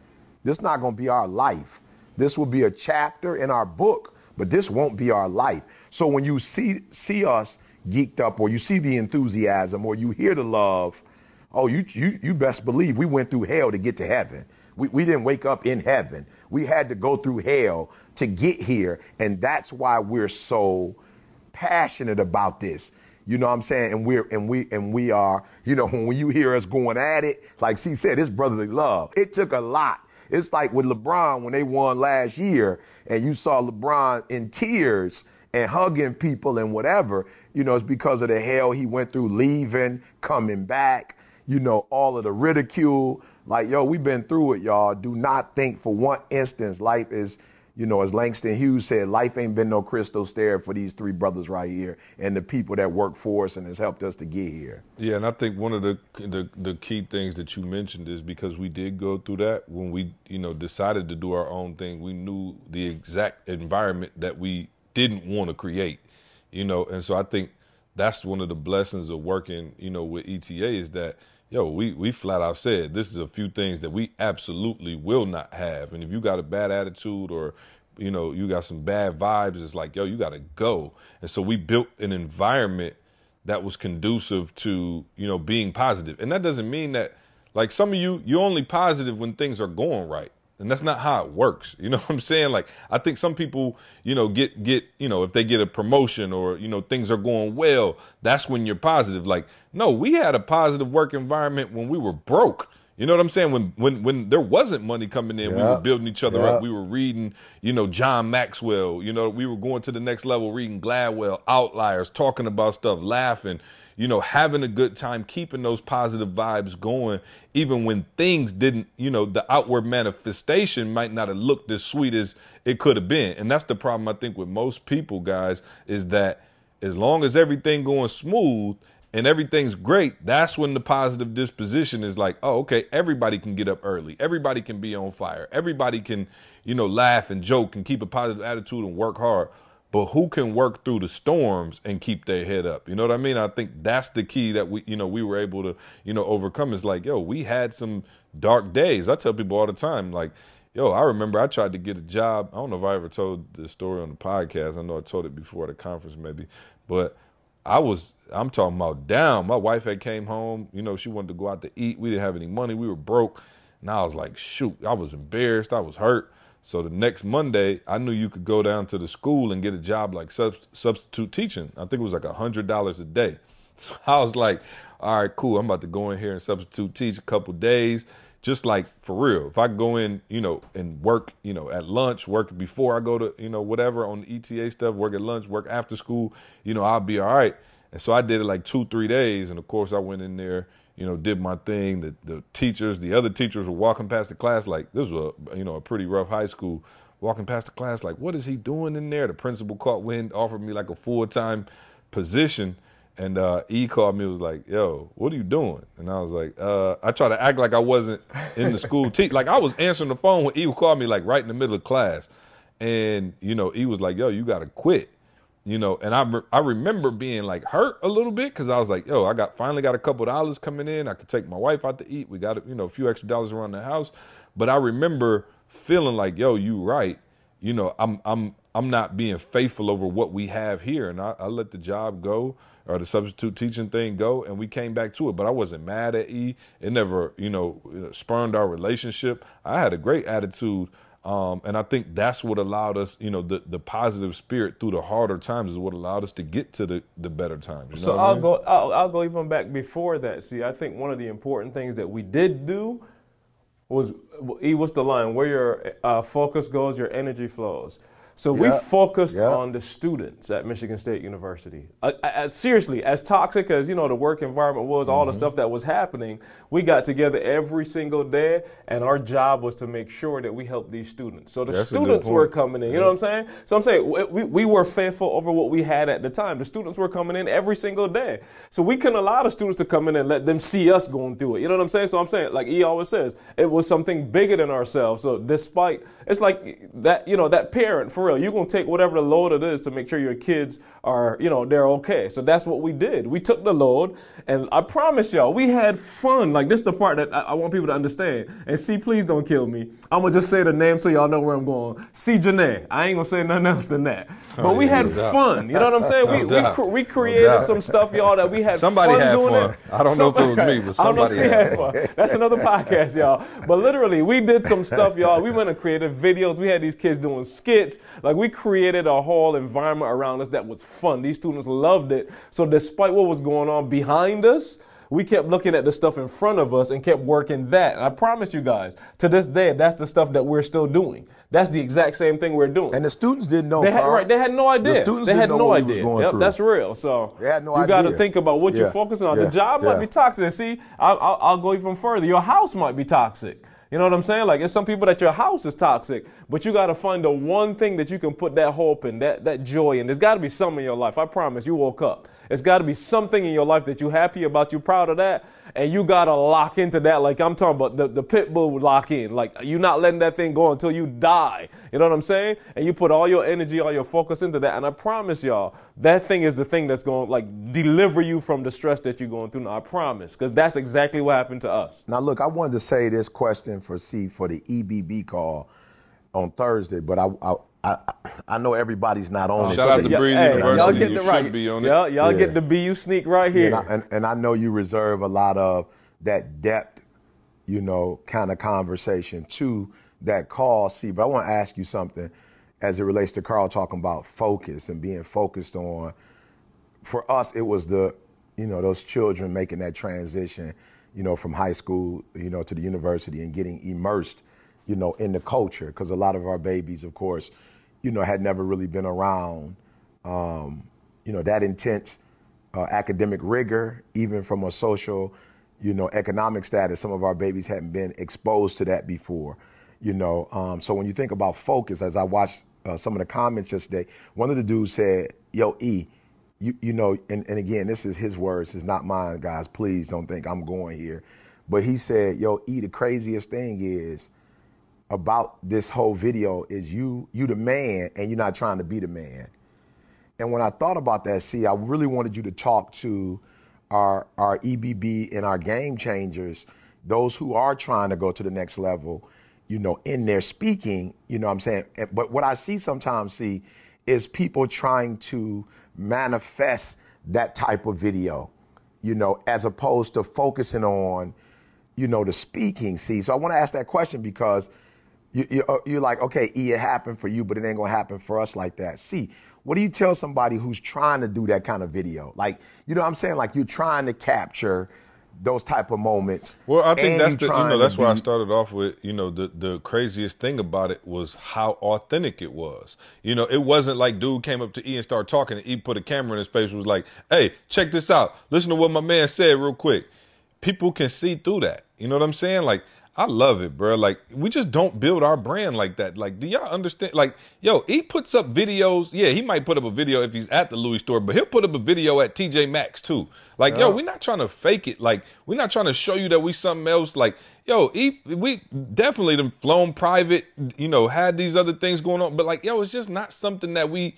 This not going to be our life. This will be a chapter in our book, but this won't be our life. So when you see us geeked up, or you see the enthusiasm, or you hear the love, oh, you best believe we went through hell to get to heaven. We didn't wake up in heaven. We had to go through hell to get here, and that's why we're so passionate about this. You know what I'm saying? And we are, you know, when you hear us going at it, like she said, it's brotherly love. It took a lot. It's like with LeBron when they won last year, and you saw LeBron in tears and hugging people and whatever, you know, it's because of the hell he went through, leaving, coming back, you know, all of the ridicule. Like, yo, we've been through it, y'all. Do not think for one instance life is, you know, as Langston Hughes said, life ain't been no crystal stair for these three brothers right here and the people that work for us and has helped us to get here. Yeah, and I think one of the key things that you mentioned is because we did go through that when we, you know, decided to do our own thing, we knew the exact environment that we didn't want to create, you know, and so I think that's one of the blessings of working, you know, with ETA is that, yo, we flat out said this is a few things that we absolutely will not have. And if you got a bad attitude or, you know, you got some bad vibes, it's like, yo, you got to go. And so we built an environment that was conducive to, you know, being positive. And that doesn't mean that, like, some of you're only positive when things are going right. And that's not how it works. You know what I'm saying? Like, I think some people, you know, get, you know, if they get a promotion or, you know, things are going well, that's when you're positive. Like, no, we had a positive work environment when we were broke. You know what I'm saying? When there wasn't money coming in, we were building each other up. We were reading, you know, John Maxwell. You know, we were going to the next level, reading Gladwell, Outliers, talking about stuff, laughing, you know, having a good time, keeping those positive vibes going, even when things didn't, you know, the outward manifestation might not have looked as sweet as it could have been. And that's the problem, I think, with most people, guys, is that as long as everything going smooth and everything's great, that's when the positive disposition is like, oh, okay, everybody can get up early. Everybody can be on fire. Everybody can, you know, laugh and joke and keep a positive attitude and work hard. But who can work through the storms and keep their head up? You know what I mean? I think that's the key that we were able to, you know, overcome. It's like, yo, we had some dark days. I tell people all the time, like, yo, I remember I tried to get a job. I don't know if I ever told this story on the podcast. I know I told it before at a conference maybe, but I'm talking about down. My wife had came home, you know, she wanted to go out to eat. We didn't have any money. We were broke. And I was like, shoot, I was embarrassed. I was hurt. So the next Monday, I knew you could go down to the school and get a job like substitute teaching. I think it was like $100 a day. So I was like, all right, cool. I'm about to go in here and substitute teach a couple days. Just like for real. If I go in, you know, and work, you know, at lunch, work before I go to, you know, whatever on the ETA stuff, work at lunch, work after school, you know, I'll be all right. And so I did it like 2-3 days. And of course I went in there, you know, did my thing. The other teachers were walking past the class like, this was a pretty rough high school. Walking past the class like, what is he doing in there? The principal caught wind, offered me like a full-time position. And E called me, was like, yo, what are you doing? And I was like, I tried to act like I wasn't in the school. Like I was answering the phone when E called me like right in the middle of class. And, you know, E was like, yo, you got to quit. You know, and I remember being like hurt a little bit because I was like, yo, finally got a couple of dollars coming in. I could take my wife out to eat. We got, you know, a few extra dollars around the house. But I remember feeling like, yo, you right. You know, I'm not being faithful over what we have here. And I let the job go or the substitute teaching thing go. And we came back to it. But I wasn't mad at E. It never, you know, spurned our relationship. I had a great attitude. And I think that's what allowed us, you know, the positive spirit through the harder times is what allowed us to get to the better times. You know so I'll go even back before that. See, I think one of the important things that we did do was, what's the line? Where your focus goes, your energy flows. So we focused on the students at Michigan State University. Seriously, as toxic as, you know, the work environment was, all the stuff that was happening, we got together every single day, and our job was to make sure that we helped these students. So the students were coming in, you know what I'm saying? So I'm saying we were faithful over what we had at the time. The students were coming in every single day. So we couldn't allow the students to come in and let them see us going through it. You know what I'm saying? So I'm saying, like E always says, it was something bigger than ourselves. So despite, it's like that, you know, that parent, for real. You're going to take whatever the load it is to make sure your kids are, you know, they're okay. So that's what we did. We took the load, and I promise y'all, we had fun. Like, this is the part that I want people to understand. And see, please don't kill me. I'm going to just say the name so y'all know where I'm going. CJ&nbsp. I ain't going to say nothing else than that. But we had fun. You know what I'm saying? We created some stuff, y'all, that we had somebody fun had doing fun. it. I don't know if it was me, but somebody had fun. That's another podcast, y'all. But literally, we did some stuff, y'all. We went and created videos. We had these kids doing skits. Like, we created a whole environment around us that was fun. These students loved it. So despite what was going on behind us, we kept looking at the stuff in front of us and kept working that. And I promise you guys, to this day, that's the stuff that we're still doing. That's the exact same thing we're doing. And the students didn't know. They had no idea. The students they had didn't know no what idea. He was going yep, through. that's real. So they had no you got idea. to think about what you're focusing on. The job might be toxic. And see, I'll go even further. Your house might be toxic. You know what I'm saying? Like, it's some people that your house is toxic, but you got to find the one thing that you can put that hope in, that joy in. There's got to be something in your life. I promise you woke up. It's got to be something in your life that you're happy about, you're proud of that, and you got to lock into that. Like I'm talking about the pit bull would lock in. Like, you're not letting that thing go until you die. You know what I'm saying? And you put all your energy, all your focus into that. And I promise y'all, that thing is the thing that's going to, like, deliver you from the stress that you're going through. Now, I promise, because that's exactly what happened to us. Now, look, I wanted to say this question for the EBB call on Thursday, but I know everybody's not on it. Shout out to Breeze University. Y'all get you the right. should be on it. Y'all get the BU sneak right here. And I know you reserve a lot of that depth, you know, kind of conversation to that call. See, but I want to ask you something as it relates to Carl talking about focus and being focused on. For us, it was those children making that transition, you know, from high school, you know, to the university and getting immersed, you know, in the culture. Because a lot of our babies, of course, you know, had never really been around, you know, that intense academic rigor, even from a social, you know, economic status. Some of our babies hadn't been exposed to that before, you know. So when you think about focus, as I watched some of the comments yesterday, one of the dudes said, yo, E, you know, and again, this is his words, it's not mine, guys. Please don't think I'm going here. But he said, yo, E, the craziest thing is about this whole video is you the man and you're not trying to be the man. And when I thought about that, see, I really wanted you to talk to our EBB and our game changers, those who are trying to go to the next level, you know, in their speaking, you know what I'm saying? But what I see sometimes, see, is people trying to manifest that type of video, you know, as opposed to focusing on, you know, the speaking. See, so I want to ask that question because you're like, okay, E, it happened for you, but it ain't going to happen for us like that. See, what do you tell somebody who's trying to do that kind of video? Like, you know what I'm saying? Like, you're trying to capture those type of moments. Well, I think that's why I started off with, you know, the craziest thing about it was how authentic it was. You know, it wasn't like dude came up to E and started talking and E put a camera in his face and was like, hey, check this out. Listen to what my man said real quick. People can see through that. You know what I'm saying? Like, I love it, bro. Like, we just don't build our brand like that. Like, do y'all understand? Like, yo, he puts up videos. Yeah, he might put up a video if he's at the Louis store, but he'll put up a video at TJ Maxx too. Like, yo, we're not trying to fake it. Like, we're not trying to show you that we something else. Like, yo, we definitely done flown private, you know, had these other things going on. But like, yo, it's just not something that we,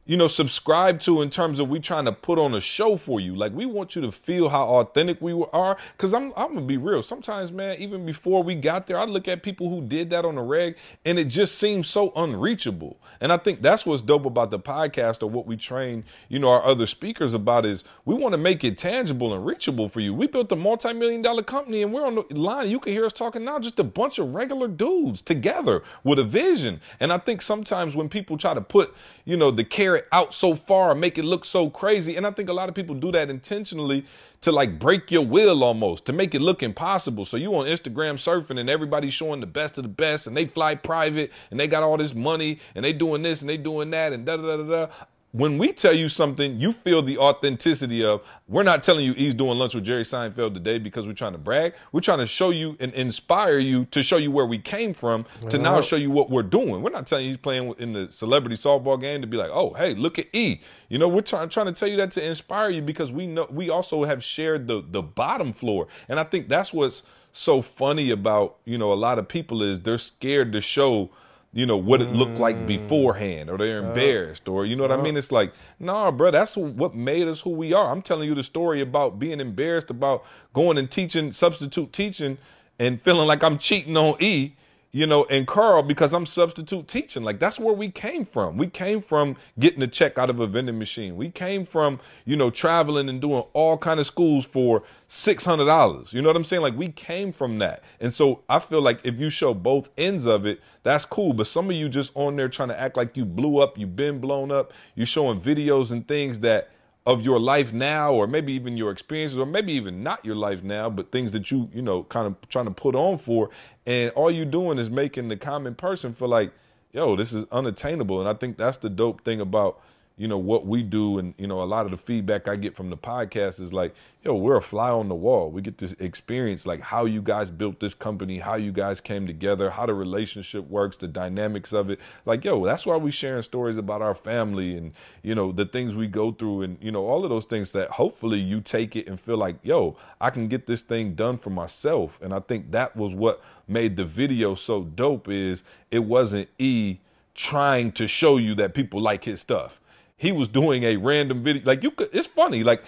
you know, subscribe to in terms of we trying to put on a show for you. Like, we want you to feel how authentic we are. Because I'm going to be real. Sometimes, man, even before we got there, I look at people who did that on the reg, and it just seems so unreachable. And I think that's what's dope about the podcast, or what we train, you know, our other speakers about, is we want to make it tangible and reachable for you. We built a multi-million-dollar company, and we're on the line. You can hear us talking now, just a bunch of regular dudes together with a vision. And I think sometimes when people try to put, you know, the carrot out so far and make it look so crazy, and I think a lot of people do that intentionally to like break your will almost, to make it look impossible. So you on Instagram surfing and everybody's showing the best of the best, and they fly private and they got all this money and they doing this and they doing that and da da da da. When we tell you something, you feel the authenticity of, we're not telling you he's doing lunch with Jerry Seinfeld today because we're trying to brag. We're trying to show you and inspire you to show you where we came from, to now show you what we're doing. We're not telling you he's playing in the celebrity softball game to be like, oh, hey, look at E. You know, we're trying to tell you that to inspire you, because we know we also have shared the bottom floor. And I think that's what's so funny about, you know, a lot of people is they're scared to show you know, what it looked like beforehand, or they're embarrassed, or, you know what I mean? It's like, nah, bro, that's what made us who we are. I'm telling you the story about being embarrassed about going and teaching, substitute teaching, and feeling like I'm cheating on E, you know, and Carl, because I'm substitute teaching. Like, that's where we came from. We came from getting a check out of a vending machine. We came from, you know, traveling and doing all kind of schools for $600. You know what I'm saying? Like, we came from that. And so I feel like if you show both ends of it, that's cool. But some of you just on there trying to act like you blew up, you've been blown up, you're showing videos and things that of your life now, or maybe even your experiences, or maybe even not your life now, but things that you know, kind of trying to put on for. And all you doing is making the common person feel like, yo, this is unattainable. And I think that's the dope thing about, you know, what we do. And, you know, a lot of the feedback I get from the podcast is like, yo, we're a fly on the wall. We get this experience, like how you guys built this company, how you guys came together, how the relationship works, the dynamics of it. Like, yo, that's why we sharing stories about our family and, you know, the things we go through and, you know, all of those things that hopefully you take it and feel like, yo, I can get this thing done for myself. And I think that was what made the video so dope, is it wasn't E trying to show you that people like his stuff. He was doing a random video. Like, you could, it's funny. Like,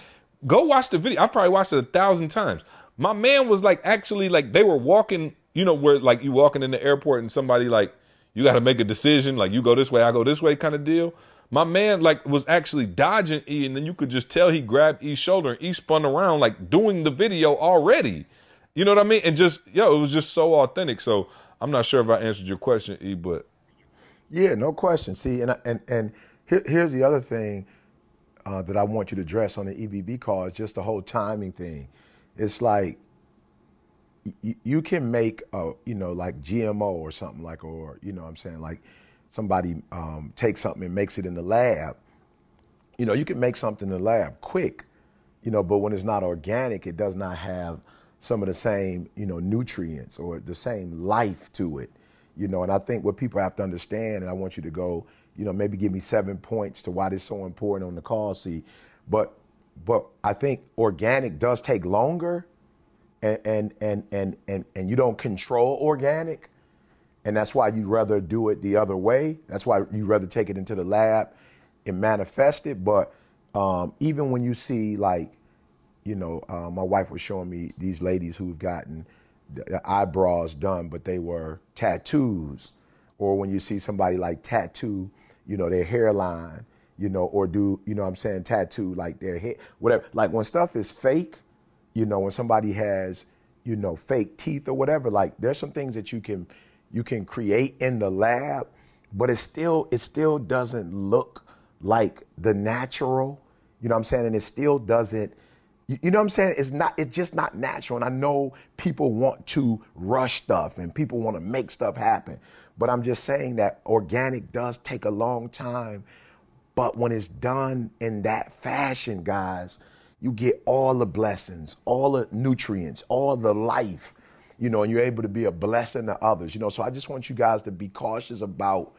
go watch the video. I probably watched it 1,000 times. My man was like, actually, like, they were walking, you know, where like you walking in the airport and somebody like, you got to make a decision. Like, you go this way, I go this way kind of deal. My man like was actually dodging E, and then you could just tell he grabbed E's shoulder and E spun around, like doing the video already. You know what I mean? And just, yo, it was just so authentic. So I'm not sure if I answered your question, E, but. Yeah, no question. See, and here's the other thing that I want you to address on the EBB call, is just the whole timing thing. It's like you can make a, you know, like GMO or something, like, or, you know what I'm saying, like somebody takes something and makes it in the lab. You know, you can make something in the lab quick, you know, but when it's not organic, it does not have some of the same, you know, nutrients or the same life to it, you know. And I think what people have to understand, and I want you to go, you know, maybe give me 7 points to why this is so important on the call, see. But I think organic does take longer, and you don't control organic, and that's why you'd rather do it the other way. That's why you'd rather take it into the lab and manifest it. But even when you see, like, you know, my wife was showing me these ladies who've gotten the eyebrows done, but they were tattoos. Or when you see somebody like tattoo, you know, their hairline, you know, or do, you know what I'm saying, tattoo like their head, whatever. Like when stuff is fake, you know, when somebody has, you know, fake teeth or whatever, like there's some things that you can create in the lab, but it still doesn't look like the natural, you know what I'm saying? And it still doesn't, you know what I'm saying? It's just not natural. And I know people want to rush stuff and people want to make stuff happen. But I'm just saying that organic does take a long time. But when it's done in that fashion, guys, you get all the blessings, all the nutrients, all the life, you know, and you're able to be a blessing to others, you know. So I just want you guys to be cautious about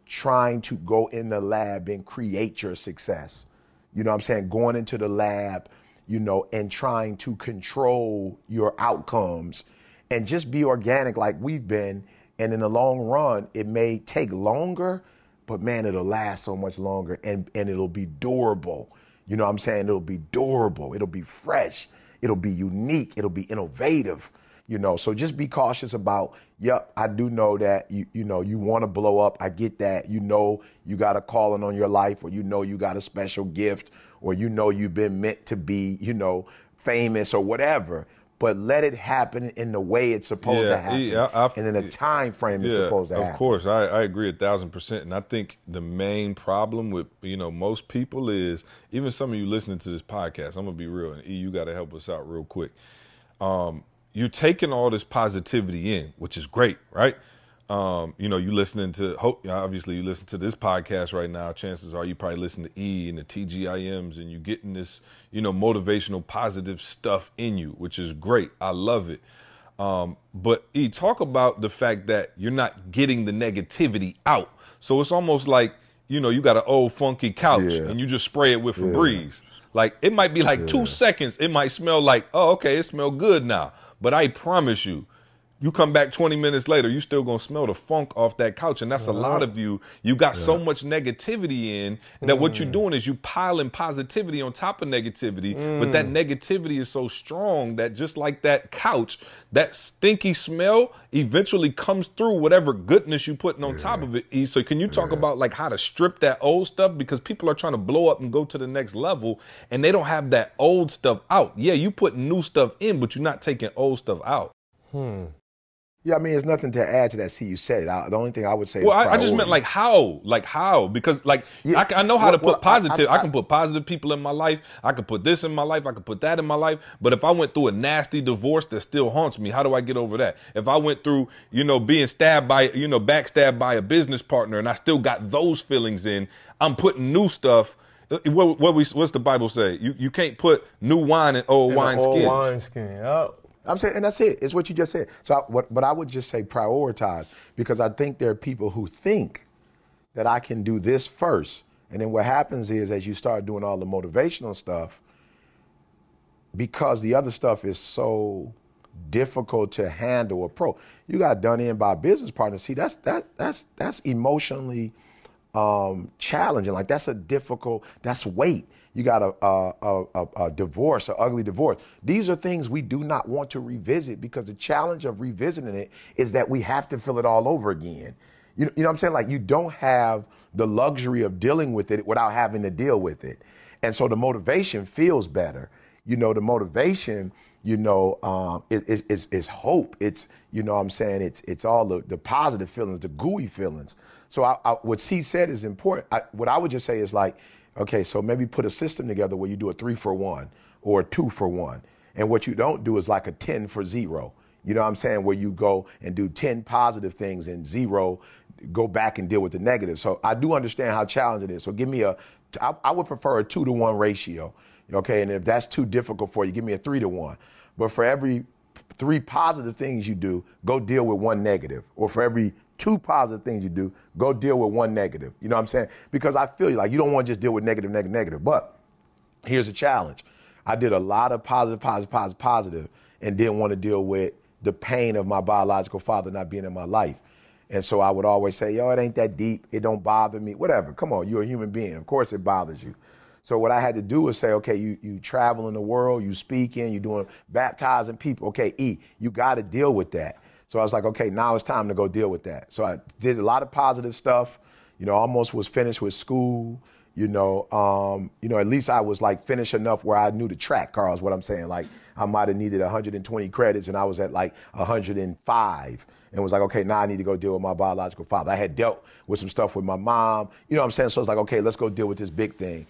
trying to go in the lab and create your success. You know what I'm saying? Going into the lab, you know, and trying to control your outcomes and just be organic like we've been. And in the long run, it may take longer, but man, it'll last so much longer, and it'll be durable. You know what I'm saying? It'll be durable. It'll be fresh. It'll be unique. It'll be innovative. You know, so just be cautious about, yep, I do know that, you know, you want to blow up. I get that. You know, you got a calling on your life, or you know, you got a special gift, or you know, you've been meant to be, you know, famous or whatever. But let it happen in the way it's supposed to happen, and in the time frame it's supposed to happen. Of course, I agree 1,000%. And I think the main problem with, you know, most people is, even some of you listening to this podcast, I'm gonna be real, and E, you got to help us out real quick. You're taking all this positivity in, which is great, right? You know, you listening to, obviously you listen to this podcast right now. Chances are you probably listen to E and the TGIMs, and you getting this, you know, motivational, positive stuff in you, which is great. I love it. But E, talk about the fact that you're not getting the negativity out. So it's almost like, you know, you got an old funky couch and you just spray it with Febreze. Like, it might be like 2 seconds. It might smell like, oh, okay, it smells good now. But I promise you, You come back 20 minutes later, you still gonna smell the funk off that couch. And that's a lot of you. You got so much negativity in that what you're doing is you piling positivity on top of negativity. But that negativity is so strong that just like that couch, that stinky smell eventually comes through whatever goodness you putting on top of it. E. So can you talk about like how to strip that old stuff? Because people are trying to blow up and go to the next level and they don't have that old stuff out. Yeah, you put new stuff in, but you're not taking old stuff out. Yeah, I mean, there's nothing to add to that. See, you said it. The only thing I would say is I just meant like how, because like I know how to put positive. I can put positive people in my life. I can put this in my life. I can put that in my life. But if I went through a nasty divorce that still haunts me, how do I get over that? If I went through, being backstabbed by a business partner and I still got those feelings in, I'm putting new stuff. What's the Bible say? You can't put new wine in old wineskin. Yep. I'm saying, and that's it. It's what you just said. So, but I would just say prioritize, because I think there are people who think that I can do this first, and then what happens is as you start doing all the motivational stuff, because the other stuff is so difficult to handle or you got done in by a business partner. See, that's emotionally challenging. Like that's weight. You got a divorce, an ugly divorce. These are things we do not want to revisit, because the challenge of revisiting it is that we have to feel it all over again. You know what I'm saying? Like you don't have the luxury of dealing with it without having to deal with it. And so the motivation feels better. The motivation, is hope. It's, what I'm saying? It's all the positive feelings, the gooey feelings. So what C said is important. What I would just say is like, okay, so maybe put a system together where you do a 3-for-1 or a 2-for-1. And what you don't do is like a 10-for-0. You know what I'm saying? Where you go and do 10 positive things and 0, go back and deal with the negative. So I do understand how challenging it is. So give me I would prefer a 2-to-1 ratio. Okay, and if that's too difficult for you, give me a 3-to-1. But for every 3 positive things you do, go deal with 1 negative. Or for every 2 positive things you do, go deal with 1 negative. You know what I'm saying? Because I feel like you don't want to just deal with negative, negative, negative. But here's a challenge. I did a lot of positive, and didn't want to deal with the pain of my biological father not being in my life. And so I would always say, it ain't that deep. It don't bother me. Whatever. Come on, you're a human being. Of course it bothers you. So what I had to do was say, okay, you travel in the world, you speaking, you doing baptizing people. Okay, you got to deal with that. So I was like, okay, now it's time to go deal with that. So I did a lot of positive stuff, almost was finished with school, at least I was like finished enough where I knew the track, Carl, is what I'm saying. Like I might've needed 120 credits and I was at like 105 and was like, okay, now I need to go deal with my biological father. I had dealt with some stuff with my mom, you know what I'm saying? So it's like, okay, let's go deal with this big thing,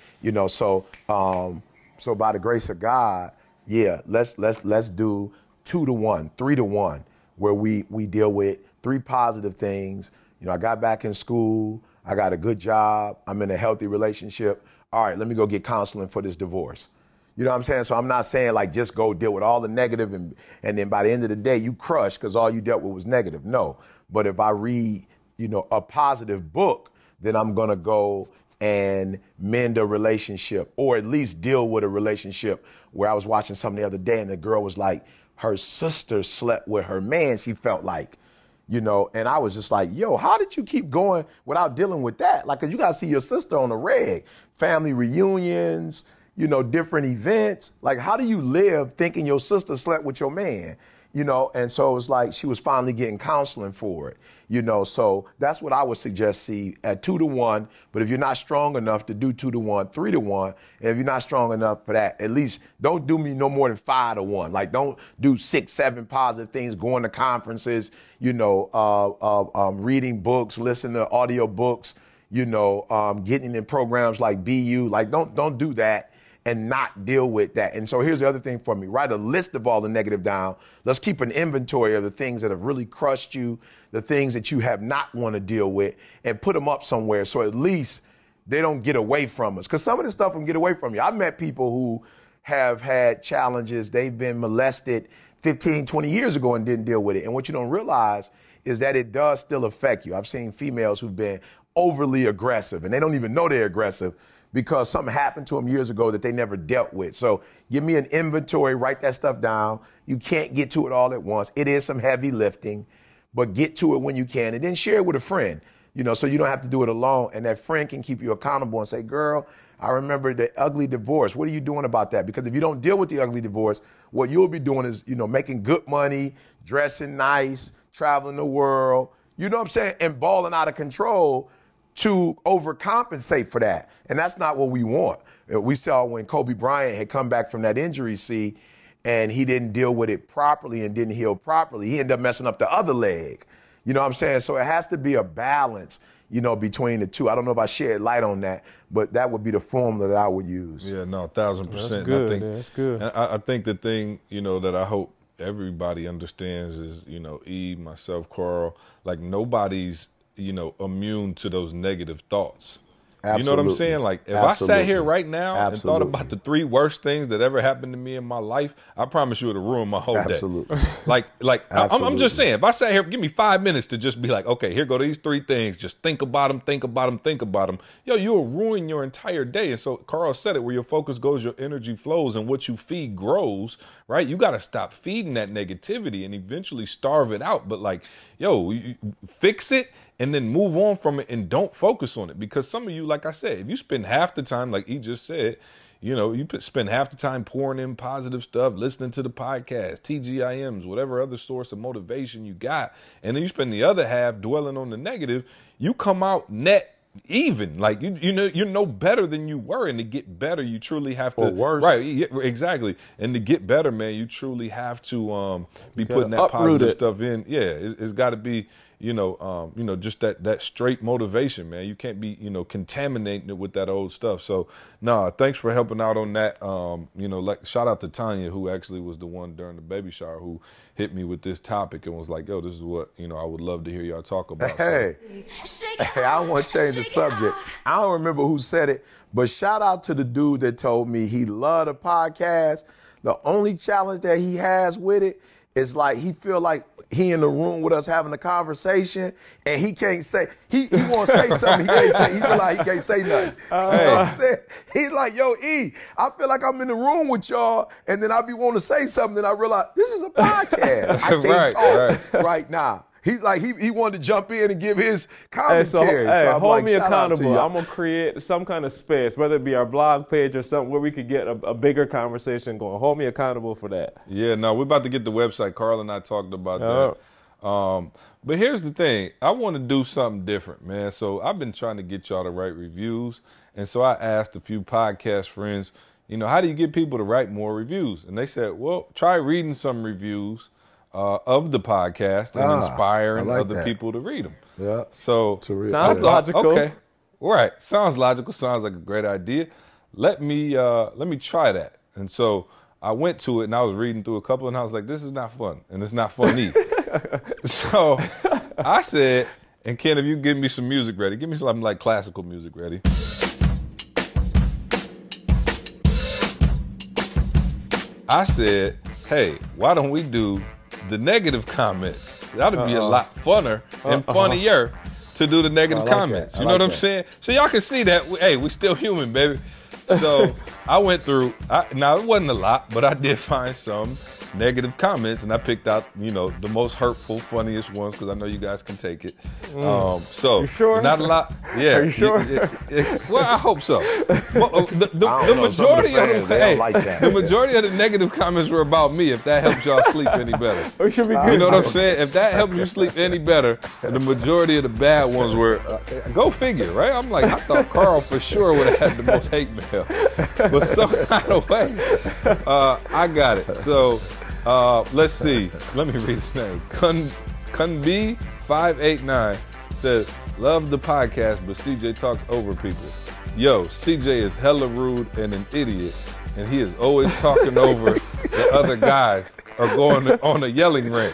so by the grace of God, yeah, let's do 2-to-1, 3-to-1. Where we deal with 3 positive things. I got back in school. I got a good job. I'm in a healthy relationship. All right, let me go get counseling for this divorce. You know what I'm saying? So I'm not saying like just go deal with all the negative and then by the end of the day you crush because all you dealt with was negative. No. But if I read, a positive book, then I'm going to go and mend a relationship or at least deal with a relationship where I was watching something the other day and the girl was like, her sister slept with her man, she felt like, and I was just like, yo, how did you keep going without dealing with that? Like, 'cause you got to see your sister on the reg, family reunions, different events. Like, how do you live thinking your sister slept with your man? And so it was like she was finally getting counseling for it, so that's what I would suggest, see, at 2-to-1. But if you're not strong enough to do 2-to-1, 3-to-1, and if you're not strong enough for that, at least don't do me no more than 5-to-1. Like, don't do 6, 7 positive things, going to conferences, reading books, listening to audio books, getting in programs like BU. Like, don't do that and not deal with that. And so here's the other thing for me. Write a list of all the negative down. Let's keep an inventory of the things that have really crushed you, the things that you have not want to deal with, and put them up somewhere so at least they don't get away from us. Because some of this stuff can get away from you. I've met people who have had challenges. They've been molested 15, 20 years ago and didn't deal with it. And what you don't realize is that it does still affect you. I've seen females who've been overly aggressive and they don't even know they're aggressive, because something happened to them years ago that they never dealt with. So give me an inventory, write that stuff down. You can't get to it all at once. It is some heavy lifting, but get to it when you can, and then share it with a friend, so you don't have to do it alone. And that friend can keep you accountable and say, girl, I remember the ugly divorce. What are you doing about that? Because if you don't deal with the ugly divorce, what you'll be doing is, making good money, dressing nice, traveling the world, you know what I'm saying, and balling out of control to overcompensate for that. And that's not what we want. We saw when Kobe Bryant had come back from that injury, and he didn't deal with it properly and didn't heal properly. He ended up messing up the other leg. You know what I'm saying? So it has to be a balance, between the two. I don't know if I shed light on that, but that would be the formula that I would use. Yeah, no, 1,000%. That's good. That's good. I think the thing, that I hope everybody understands is, E, myself, Carl, like nobody's, immune to those negative thoughts. Absolutely. You know what I'm saying? Like, if I sat here right now and thought about the 3 worst things that ever happened to me in my life, I promise you it would ruin my whole day. Like, I'm just saying, if I sat here, give me 5 minutes to just be like, okay, here go these 3 things. Just think about them, think about them, think about them. Yo, you'll ruin your entire day. And so Carl said it, where your focus goes, your energy flows, and what you feed grows, right? You got to stop feeding that negativity and eventually starve it out. But like, yo, fix it and then move on from it and don't focus on it. Because some of you, like I said, if you spend half the time, like he just said, you spend half the time pouring in positive stuff, listening to the podcast, TGIMs, whatever other source of motivation you got, and then you spend the other half dwelling on the negative, you come out net even. Like, you're no better than you were. And to get better, you truly have to. Or worse. Right, yeah, exactly. And to get better, man, you truly have to be putting that positive stuff in. Yeah, it's got to be, just that straight motivation, man. You can't be, contaminating it with that old stuff. So, thanks for helping out on that. Like shout out to Tanya, who actually was the one during the baby shower who hit me with this topic and was like, yo, this is what, I would love to hear y'all talk about. Hey, I want to change the subject. I don't remember who said it, but shout out to the dude that told me he loved a podcast. The only challenge that he has with it is like he feel like he in the room with us having a conversation and he can't say, he want to say something, he feel like he can't say nothing. You know what I'm saying? He's like, yo, E, I feel like I'm in the room with y'all and then I be wanting to say something and I realize this is a podcast. I can't talk right now. He's like, he wanted to jump in and give his commentary. So hold like, me accountable. I'm going to create some kind of space, whether it be our blog page or something where we could get a bigger conversation going. Hold me accountable for that. Yeah, no, we're about to get the website. Carl and I talked about that. But here's the thing. I want to do something different, man. So I've been trying to get y'all to write reviews. And so I asked a few podcast friends, how do you get people to write more reviews? And they said, well, try reading some reviews of the podcast and inspiring other people to read them. Yeah. So sounds logical. Okay. Right. Sounds logical. Sounds like a great idea. Let me try that. And so I went to it and I was reading through a couple and I was like, this is not fun. And it's not funny. So I said, and Ken, if you give me some music ready, give me something like classical music ready. I said, hey, why don't we do the negative comments? That'd be a lot funner and funnier to do the negative comments. You know what I'm saying? So y'all can see that, hey, we still human, baby. So I went through, now it wasn't a lot, but I did find some negative comments, and I picked out, the most hurtful, funniest ones, because I know you guys can take it. So you sure? Not a lot. Yeah. Are you sure? Well, I hope so. Well, the majority of the majority of the negative comments were about me. If that helps y'all sleep any better, we should be good. You know what I'm saying? If that helps you sleep any better, the majority of the bad ones were. Go figure, right? I'm like, I thought Carl for sure would have had the most hate mail, but some kind of way, I got it. So. Let's see. Let me read his name. Kunb589 says, love the podcast, but CJ talks over people. Yo, CJ is hella rude and an idiot, and he is always talking over the other guys or going on a yelling rant.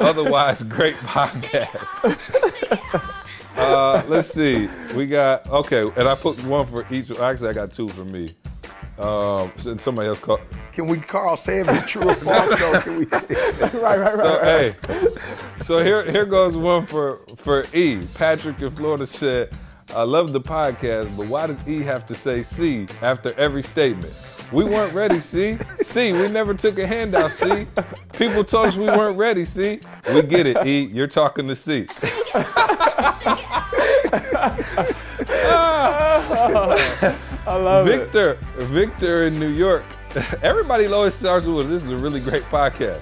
Otherwise, great podcast. Let's see. We got, and I put one for each. Actually, I got 2 for me. And somebody else called. Can we, Carl, say if it's true or false? Though? Can we? Right. So here goes one for E. Patrick in Florida said, I love the podcast, but why does E have to say C after every statement? We weren't ready, C. C, we never took a handout, C. People told us we weren't ready, C. We get it, E. You're talking to C. I love Victor. Victor in New York. Everybody always starts with, this is a really great podcast.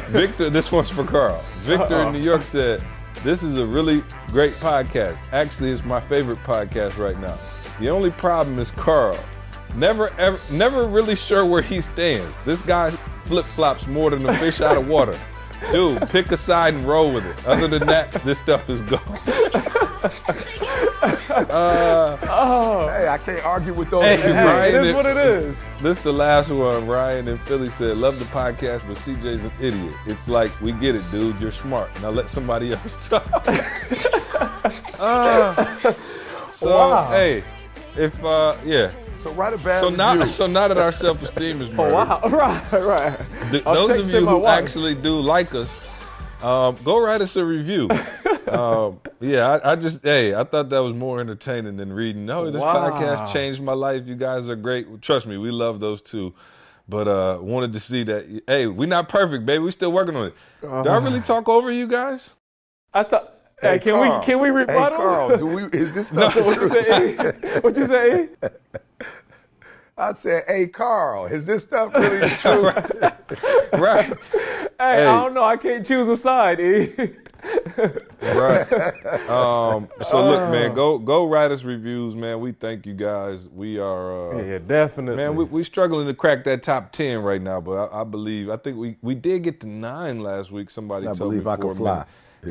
Victor, this one's for Carl. Victor in New York said, this is a really great podcast. Actually, it's my favorite podcast right now. The only problem is Carl. Never really sure where he stands. This guy flip-flops more than a fish out of water. Dude, pick a side and roll with it. Other than that, this stuff is gone. Hey, I can't argue with those. Hey, It is what it is. This the last one. Ryan in Philly said, love the podcast, but CJ's an idiot. It's like, we get it, dude. You're smart. Now let somebody else talk. Wow. Hey, if, yeah. So write a bad So now that our self-esteem is murdered, Wow, right. those of you who actually do like us, go write us a review. Yeah, I thought that was more entertaining than reading. No, this podcast changed my life. You guys are great. Trust me, we love those too. But wanted to see that. Hey, we're not perfect, baby. We still working on it. Did I really talk over you guys? I thought. Hey, can we rebuttal? Hey, Carl, is this No, so what you say? What you say? I said, hey, Carl, is this stuff really true? Right. Hey, I don't know. I can't choose a side, E. Right. So look, man, go write us reviews, man. We thank you guys. We are Yeah, definitely. man, we struggling to crack that top 10 right now, but I think we did get to 9 last week. Somebody told me I could fly.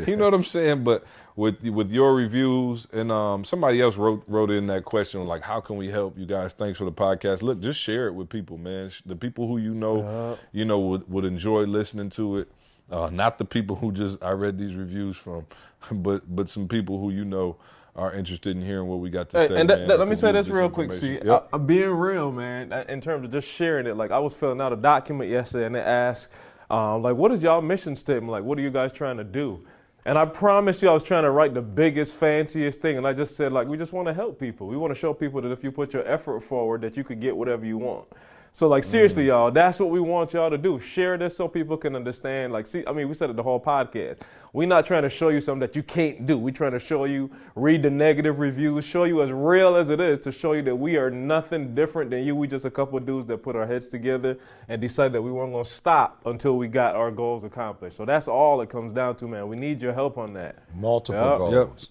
You know what I'm saying? But with your reviews and somebody else wrote in that question, like, how can we help you guys? Thanks for the podcast. Look, just share it with people, man. The people who you know would enjoy listening to it. Not the people who I read these reviews from, but some people who you know are interested in hearing what we got to say. And man, let me say this real quick, information. see. Yep. I'm being real, man, in terms of just sharing it. Like, I was filling out a document yesterday, and they asked, like, what is y'all mission statement? Like, what are you guys trying to do? And I promise you I was trying to write the biggest, fanciest thing. And I just said, like, we just want to help people. We want to show people that if you put your effort forward, that you could get whatever you want. So, like, seriously, y'all, that's what we want y'all to do. Share this so people can understand. Like, see, I mean, we said it the whole podcast. We're not trying to show you something that you can't do. We're trying to show you, read the negative reviews, show you as real as it is, to show you that we are nothing different than you. We just a couple of dudes that put our heads together and decided that we weren't going to stop until we got our goals accomplished. So that's all it comes down to, man. We need your help on that. Multiple goals.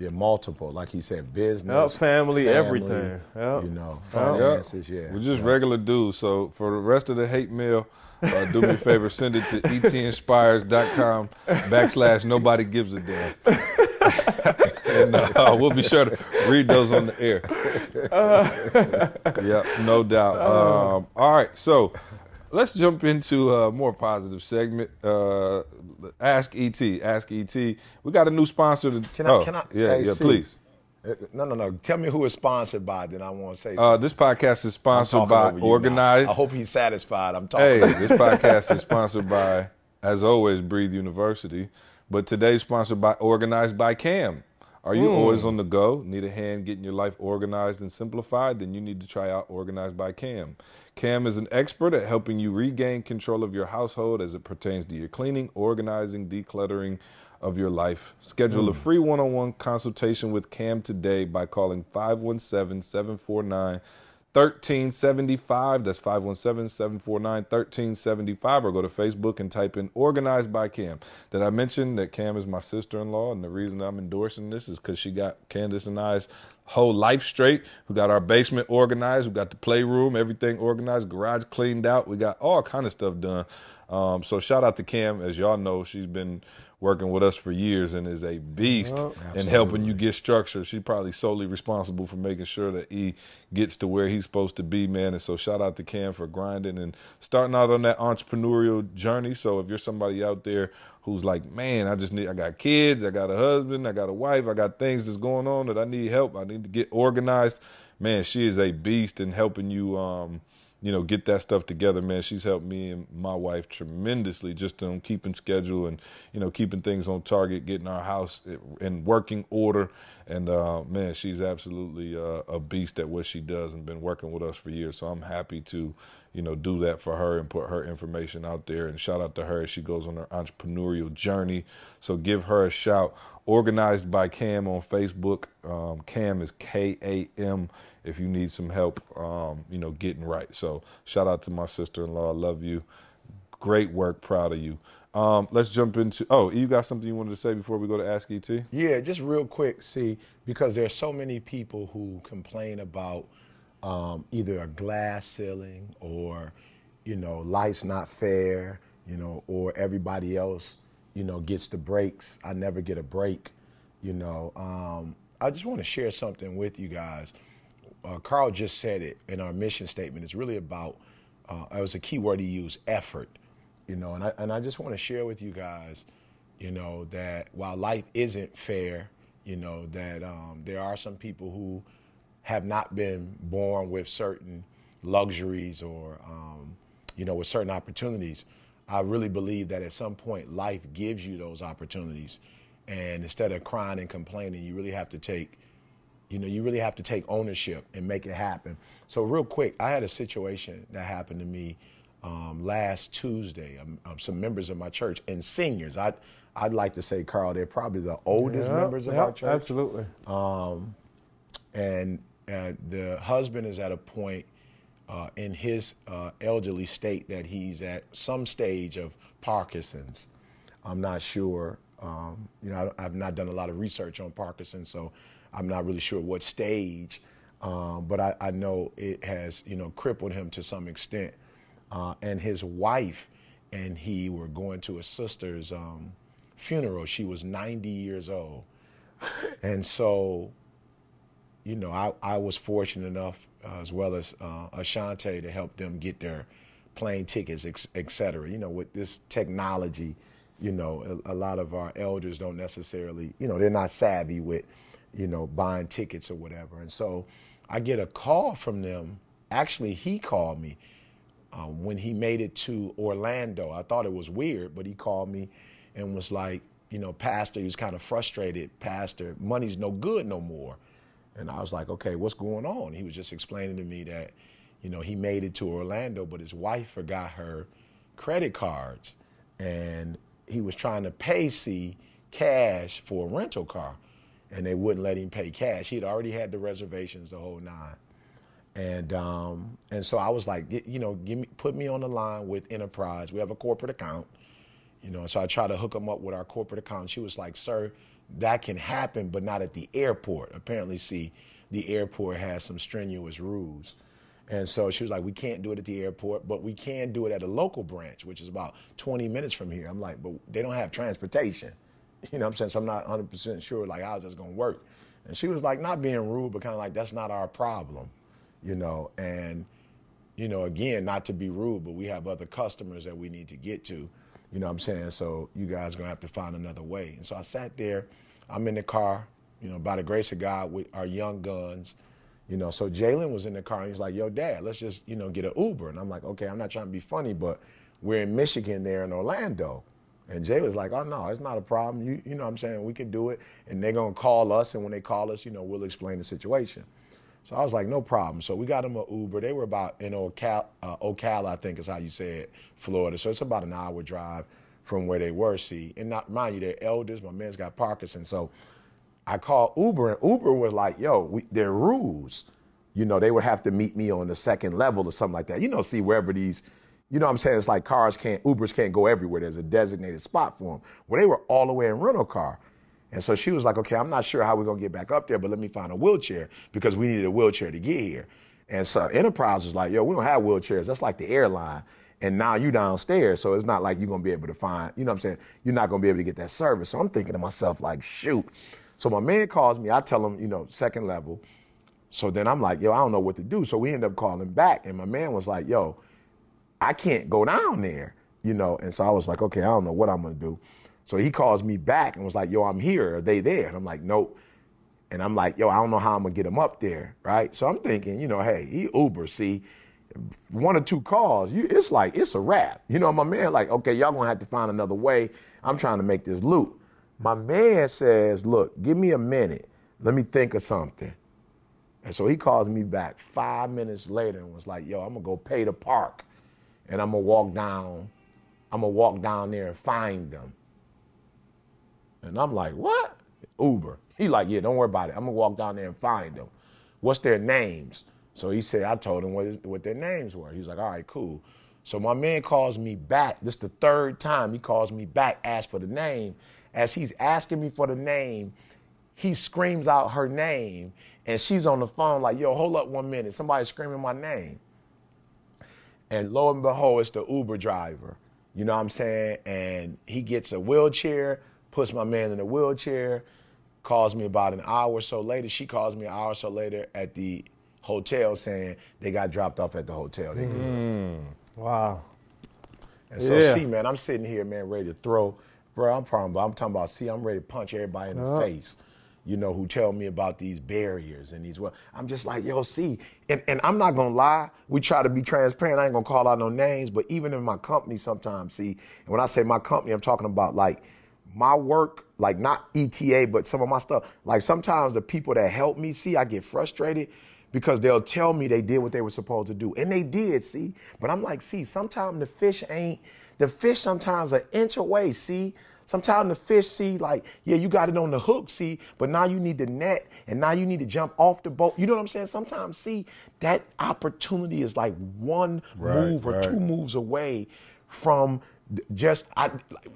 Yeah, multiple. Like he said, business, family, everything. Yep. You know, finances, yeah. We're just regular dudes. So for the rest of the hate mail, do me a favor, send it to etinspires.com/nobody gives a damn. And we'll be sure to read those on the air. Yeah, no doubt. All right, so let's jump into a more positive segment. Ask ET. Ask ET. We got a new sponsor. Can I? Yeah, please. No. Tell me who it's sponsored by, then I want to say something. This podcast is sponsored by Organized. I hope he's satisfied. I'm talking. Hey, this podcast is sponsored by, as always, Breathe University. But today's sponsored by Organized by Cam. Are you always on the go? Need a hand getting your life organized and simplified? Then you need to try out Organized by Cam. Cam is an expert at helping you regain control of your household as it pertains to your cleaning, organizing, decluttering of your life. Schedule a free one-on-one consultation with Cam today by calling 517-749-1375. That's 517-749-1375, or go to Facebook and type in Organized by Cam. Did I mention that Cam is my sister-in-law, and the reason I'm endorsing this is because she got Candace and I's whole life straight. We got our basement organized. We got the playroom, everything organized, garage cleaned out. We got all kind of stuff done. So shout out to Cam. As y'all know, she's been working with us for years and is a beast in helping you get structure. She's probably solely responsible for making sure that E gets to where he's supposed to be, man. And so shout out to Cam for grinding and starting out on that entrepreneurial journey. So if you're somebody out there who's like, man, I got kids, I got a husband, I got a wife, I got things that's going on that I need help, I need to get organized, man, she is a beast in helping you, get that stuff together, man. She's helped me and my wife tremendously just on keeping schedule and, keeping things on target, getting our house in working order. And man, she's absolutely a beast at what she does and been working with us for years. So I'm happy to, do that for her and put her information out there. And shout out to her as she goes on her entrepreneurial journey. So give her a shout. Organized by Cam on Facebook. Cam is Kam. If you need some help, getting right. So shout out to my sister-in-law. I love you. Great work. Proud of you. Let's jump into, you got something you wanted to say before we go to Ask ET? Yeah, just real quick, because there's so many people who complain about either a glass ceiling or, life's not fair, or everybody else, gets the breaks. I never get a break, I just want to share something with you guys. Carl just said it in our mission statement. It's really about, it was a key word he used, effort. And I just want to share with you guys, that while life isn't fair, that there are some people who have not been born with certain luxuries or, with certain opportunities. I really believe that at some point life gives you those opportunities. And instead of crying and complaining, you really have to take, ownership and make it happen. So real quick, I had a situation that happened to me last Tuesday. Some members of my church and seniors. I'd like to say, Carl, they're probably the oldest members of our church. Absolutely. And the husband is at a point in his elderly state that he's at some stage of Parkinson's. I'm not sure. I've not done a lot of research on Parkinson's, so I'm not really sure what stage. But I know it has, crippled him to some extent. And his wife and he were going to a sister's funeral. She was 90 years old. And so, I was fortunate enough, as well as Ashante, to help them get their plane tickets, et cetera. With this technology, a lot of our elders don't necessarily, they're not savvy with, buying tickets or whatever. And so I get a call from them. Actually, he called me. When he made it to Orlando. I thought it was weird, but he called me and was like, Pastor, he was kind of frustrated. Pastor, money's no good no more. And I was like, okay, what's going on? He was just explaining to me that, he made it to Orlando, but his wife forgot her credit cards. And he was trying to pay cash for a rental car, and they wouldn't let him pay cash. He had already had the reservations, the whole nine. And so I was like, put me on the line with Enterprise. We have a corporate account, so I tried to hook him up with our corporate account. She was like, sir, that can happen, but not at the airport. Apparently, the airport has some strenuous rules. And so she was like, we can't do it at the airport, but we can do it at a local branch, which is about 20 minutes from here. I'm like, but they don't have transportation. You know what I'm saying? So I'm not 100% sure, like, how's this going to work? And she was like, not being rude, but kind of like, that's not our problem. And, again, not to be rude, but we have other customers that we need to get to, you know what I'm saying? So you guys are going to have to find another way. And so I sat there, I'm in the car, by the grace of God with our young guns, so Jaylen was in the car and he's like, yo, Dad, let's just, get an Uber. And I'm like, okay, I'm not trying to be funny, but we're in Michigan there in Orlando. And Jay was like, oh, no, it's not a problem. You know what I'm saying? We can do it. And they're going to call us. And when they call us, we'll explain the situation. So I was like, no problem. So we got them an Uber. They were about in Ocala, I think is how you say it, Florida. So it's about an hour drive from where they were, And not, mind you, they're elders. My man's got Parkinson's. So I called Uber, and Uber was like, yo, there are rules. They would have to meet me on the second level or something like that. See, wherever these, what I'm saying? It's like Ubers can't go everywhere. There's a designated spot for them. Well, they were all the way in rental car. And so she was like, okay, I'm not sure how we're going to get back up there, but let me find a wheelchair because we needed a wheelchair to get here. And so Enterprise was like, yo, we don't have wheelchairs. That's like the airline. And now you downstairs, so it's not like you're going to be able to find, what I'm saying? You're not going to be able to get that service. So I'm thinking to myself, like, shoot. So my man calls me. I tell him, second level. So then I'm like, yo, I don't know what to do. So we end up calling back. And my man was like, yo, I can't go down there, And so I was like, okay, I don't know what I'm going to do. So he calls me back and was like, yo, I'm here. Are they there? And I'm like, nope. And I'm like, yo, I don't know how I'm going to get them up there, right? So I'm thinking, hey, he Uber, see, one or two calls, it's like, it's a wrap. My man like, okay, y'all going to have to find another way. I'm trying to make this loop. My man says, look, give me a minute. let me think of something. And so he calls me back 5 minutes later and was like, yo, I'm gonna go pay the park and I'm gonna walk down there and find them. And I'm like, what? Uber. He like, yeah, don't worry about it. I'm gonna walk down there and find them. What's their names? So he said, I told him what their names were. He was like, all right, cool. So my man calls me back. This is the third time he calls me back, asks for the name. As he's asking me for the name, he screams out her name, and she's on the phone like, yo, hold up 1 minute. Somebody's screaming my name. And lo and behold, it's the Uber driver. You know what I'm saying? And he gets a wheelchair, puts my man in a wheelchair, calls me about an hour or so later. She calls me an hour or so later at the hotel saying they got dropped off at the hotel. They good. Wow. And so, see, man, I'm sitting here, man, ready to throw. Bro, I'm talking about, see, I'm ready to punch everybody in the face, you know, who tell me about these barriers and these, well, I'm just like, yo, see, and I'm not going to lie. We try to be transparent. I ain't going to call out no names, but even in my company sometimes, see, and when I say my company, I'm talking about like my work, like not ETA, but some of my stuff. Like sometimes the people that help me, see, I get frustrated because they'll tell me they did what they were supposed to do. And they did, see. But I'm like, see, sometimes the fish sometimes an inch away, see. Sometimes the fish, see, like, yeah, you got it on the hook, see, but now you need the net, and now you need to jump off the boat. You know what I'm saying? Sometimes, see, that opportunity is like one move or two moves away from just,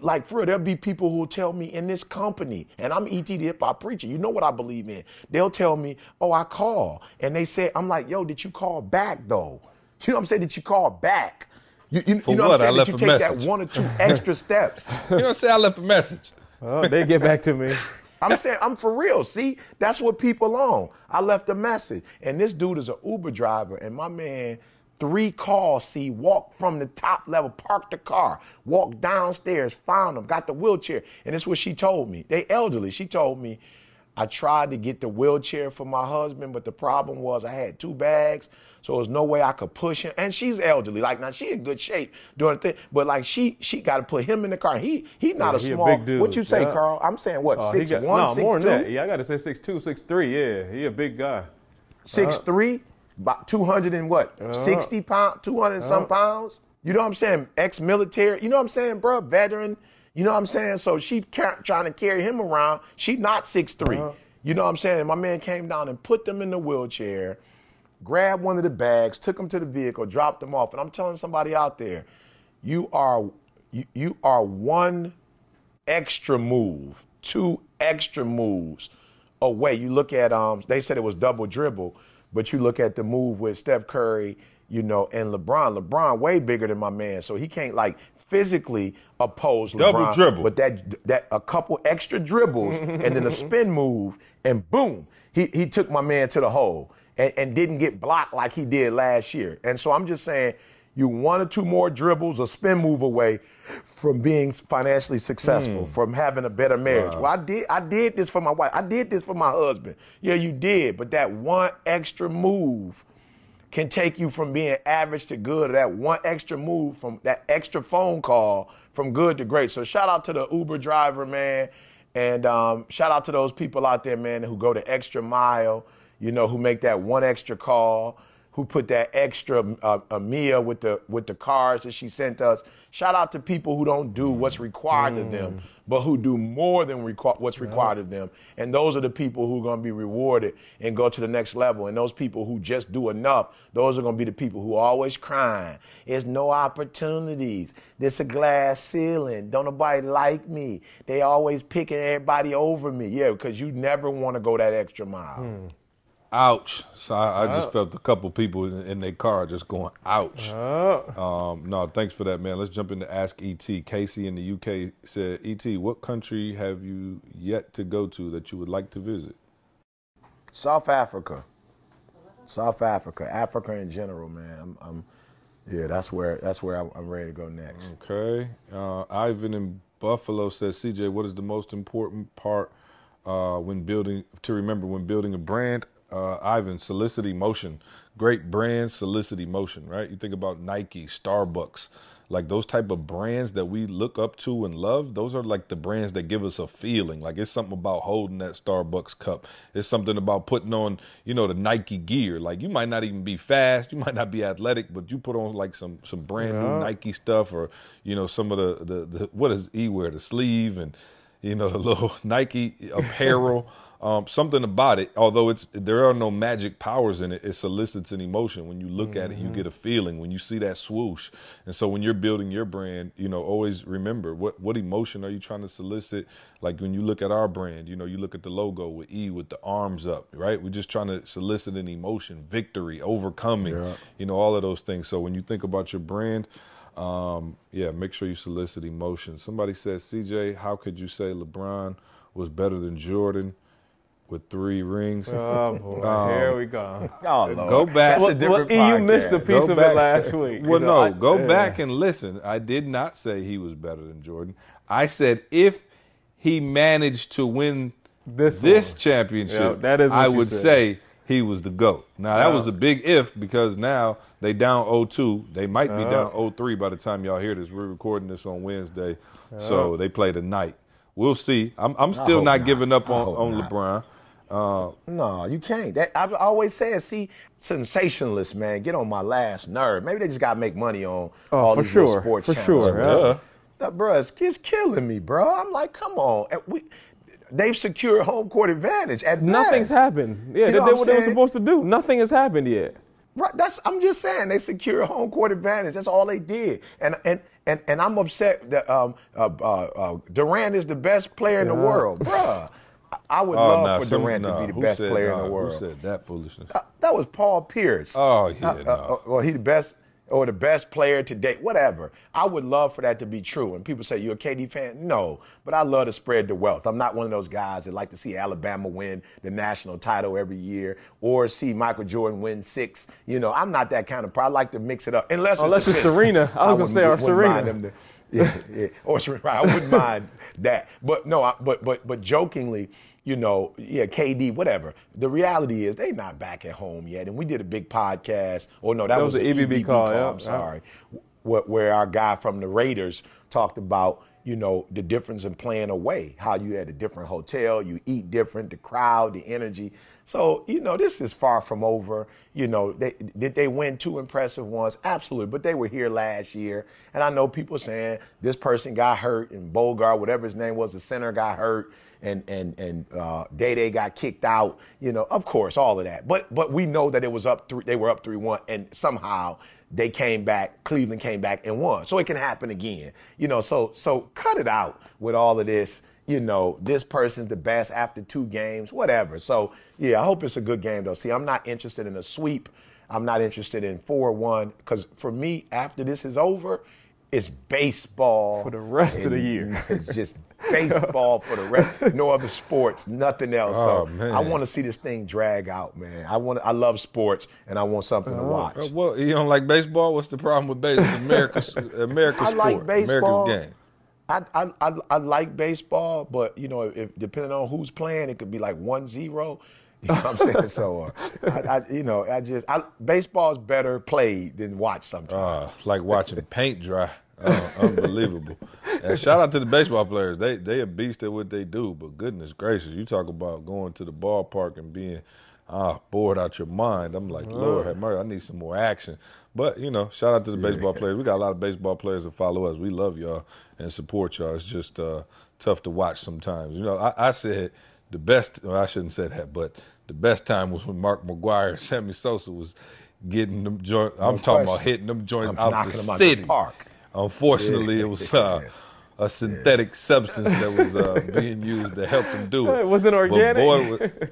like, for real, there'll be people who will tell me in this company, and I'm E.T. the hip-hop preacher, you know what I believe in. They'll tell me, oh, I call. And they say, I'm like, yo, did you call back, though? You know what I'm saying? Did you call back? You know what I'm saying? Did you take that 1 or 2 extra steps? You don't say I left a message. Oh, they get back to me. I'm saying, I'm for real. See, that's what people on. I left a message. And this dude is an Uber driver, and my man, 3 calls, see, walked from the top level, parked the car, walked downstairs, found them, got the wheelchair. And this is what she told me. They elderly. She told me, I tried to get the wheelchair for my husband, but the problem was I had 2 bags, so there's no way I could push him. And she's elderly. Like, now she in good shape doing the thing, but like she got to put him in the car. He's not a small. A big dude. What you say, Carl? I'm saying what? 6'1", 6'2"? More than that. Yeah, I got to say 6'2", 6'3". Yeah, he a big guy. 6'3", about 200 and what? 60 pounds, 200 and some pounds. You know what I'm saying? Ex-military. You know what I'm saying, bro? Veteran. You know what I'm saying? So she trying to carry him around. She not 6'3". You know what I'm saying? My man came down and put them in the wheelchair, grabbed one of the bags, took them to the vehicle, dropped them off. And I'm telling somebody out there, you are 1 extra move, 2 extra moves away. You look at, they said it was double dribble, but you look at the move with Steph Curry, you know, and LeBron. LeBron way bigger than my man, so he can't like physically oppose LeBron. Double dribble. But that a couple extra dribbles and then a spin move, and boom, he took my man to the hole and didn't get blocked like he did last year. And so I'm just saying, you 1 or 2 more dribbles, a spin move away from being financially successful, from having a better marriage. Wow. Well, I did this for my wife. I did this for my husband. Yeah, you did. But that 1 extra move can take you from being average to good, or that 1 extra move from that extra phone call from good to great. So shout out to the Uber driver, man. And shout out to those people out there, man, who go the extra mile, you know, who make that 1 extra call, who put that extra Mia with the cards that she sent us. Shout out to people who don't do what's required of them, but who do more than what's required of them. And those are the people who are going to be rewarded and go to the next level. And those people who just do enough, those are going to be the people who are always crying. There's no opportunities. There's a glass ceiling. Don't nobody like me. They always picking everybody over me. Yeah, because you never want to go that extra mile. Ouch. So I just felt a couple people in their car just going, ouch. No, thanks for that, man. Let's jump into Ask E.T. Casey in the UK said, E.T., what country have you yet to go to that you would like to visit? South Africa. South Africa. Africa in general, man. Yeah, that's where I'm ready to go next. Okay. Ivan in Buffalo says, CJ, what is the most important part when building a brand? Ivan, solicit emotion. Great brand, solicit emotion, right? You think about Nike, Starbucks, Like those type of brands that we look up to and love, those are like the brands that give us a feeling. Like it's something about holding that Starbucks cup. It's something about putting on, you know, the Nike gear. Like you might not even be fast, you might not be athletic, but you put on like some brand new Nike stuff, or, you know, some of the what does E wear, the sleeve, and, you know, the little Nike apparel. Something about it, although there are no magic powers in it, it solicits an emotion. When you look at it, you get a feeling when you see that swoosh. And so when you're building your brand, you know, always remember what emotion are you trying to solicit? Like when you look at our brand, you know, you look at the logo with E with the arms up, right? We're just trying to solicit an emotion, victory, overcoming, you know, all of those things. So when you think about your brand, make sure you solicit emotion. Somebody says, CJ, how could you say LeBron was better than Jordan with 3 rings? Oh, boy. Here we go. Oh, Lord. Go back. That's a different you missed a podcast. piece of it last week. Well, no, go back and listen. I did not say he was better than Jordan. I said if he managed to win this championship, that is what I you would said. say he was the GOAT. Now, that was a big if, because now they down 0-2. They might be down 0-3 by the time y'all hear this. We're recording this on Wednesday, so they play tonight. We'll see. I'm still not giving up on LeBron. No, you can't. I always say, see, sensationalists, man, get on my last nerve. Maybe they just got to make money on all these little sports channels. Sure. Bro, it's killing me, bro. I'm like, come on. They've secured home court advantage at Nothing's best. happened. Yeah, You they know did what what I'm they were saying? supposed to do. Nothing has happened yet. Right, I'm just saying they secured home court advantage. That's all they did. And I'm upset that Durant is the best player in the world, bruh. I would love for Durant to be the best player in the world. Who said that foolishness? That was Paul Pierce. Oh, yeah, Well, he the best or the best player to date, whatever. I would love for that to be true. And people say, you're a KD fan? No, but I love to spread the wealth. I'm not one of those guys that like to see Alabama win the national title every year or see Michael Jordan win 6. You know, I'm not that kind of player. I like to mix it up. Unless it's Serena. I was going to say our Serena. Yeah. Or Serena. I wouldn't mind that. But no, but jokingly, you know, yeah, KD, whatever. The reality is they not back at home yet. And we did a big podcast. Oh, no, that was an EBB call. I'm sorry. Where our guy from the Raiders talked about, you know, the difference in playing away, how you had a different hotel, you eat different, the crowd, the energy. So, you know, this is far from over. You know, did they win 2 impressive ones? Absolutely. But they were here last year. And I know people saying this person got hurt and Bogart, whatever his name was, the center got hurt. And Day got kicked out, you know, of course, all of that. But we know that they were up 3-1, and somehow they came back, Cleveland came back and won. So it can happen again. You know, so cut it out with all of this, you know, this person's the best after 2 games, whatever. So, yeah, I hope it's a good game, though. See, I'm not interested in a sweep. I'm not interested in 4-1, because for me, after this is over, it's baseball. For the rest of the year. It's just baseball for the rest. No other sports, nothing else. Oh, so man. I want to see this thing drag out, man. I love sports, and I want something to watch. Well, you don't like baseball? What's the problem with baseball? America's I like sport, baseball. America's game. I like baseball, but, you know, if depending on who's playing, it could be like 1-0. You know what I'm saying? So, baseball's better played than watched sometimes. It's like watching paint dry. Unbelievable. And shout out to the baseball players. They a beast at what they do, but goodness gracious, you talk about going to the ballpark and being bored out your mind. I'm like, Lord have mercy, I need some more action. But, you know, shout out to the baseball players. We got a lot of baseball players that follow us. We love y'all and support y'all. It's just tough to watch sometimes. You know, I said the best, well, I shouldn't say that, but the best time was when Mark McGwire and Sammy Sosa was getting them joints. I'm talking about hitting them joints out the city. Park. Unfortunately, it was a synthetic substance that was being used to help them do it. Was it organic?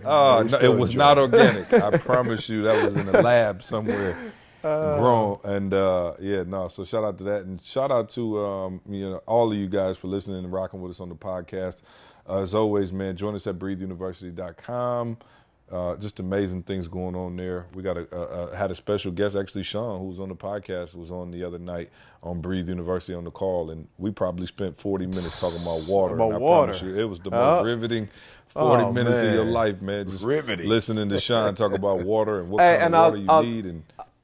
No, it was not organic. I promise you, that was in a lab somewhere, grown. And so shout out to that, and shout out to you know, all of you guys for listening and rocking with us on the podcast. As always, man, join us at breatheuniversity.com. Just amazing things going on there. We got had a special guest, actually Sean, who was on the podcast, was on the other night on Breathe University on the call, and we probably spent 40 minutes talking about water. Promise you, it was the most riveting 40 minutes of your life, man. Just riveting. Listening to Sean talk about water and what kind of water you need. And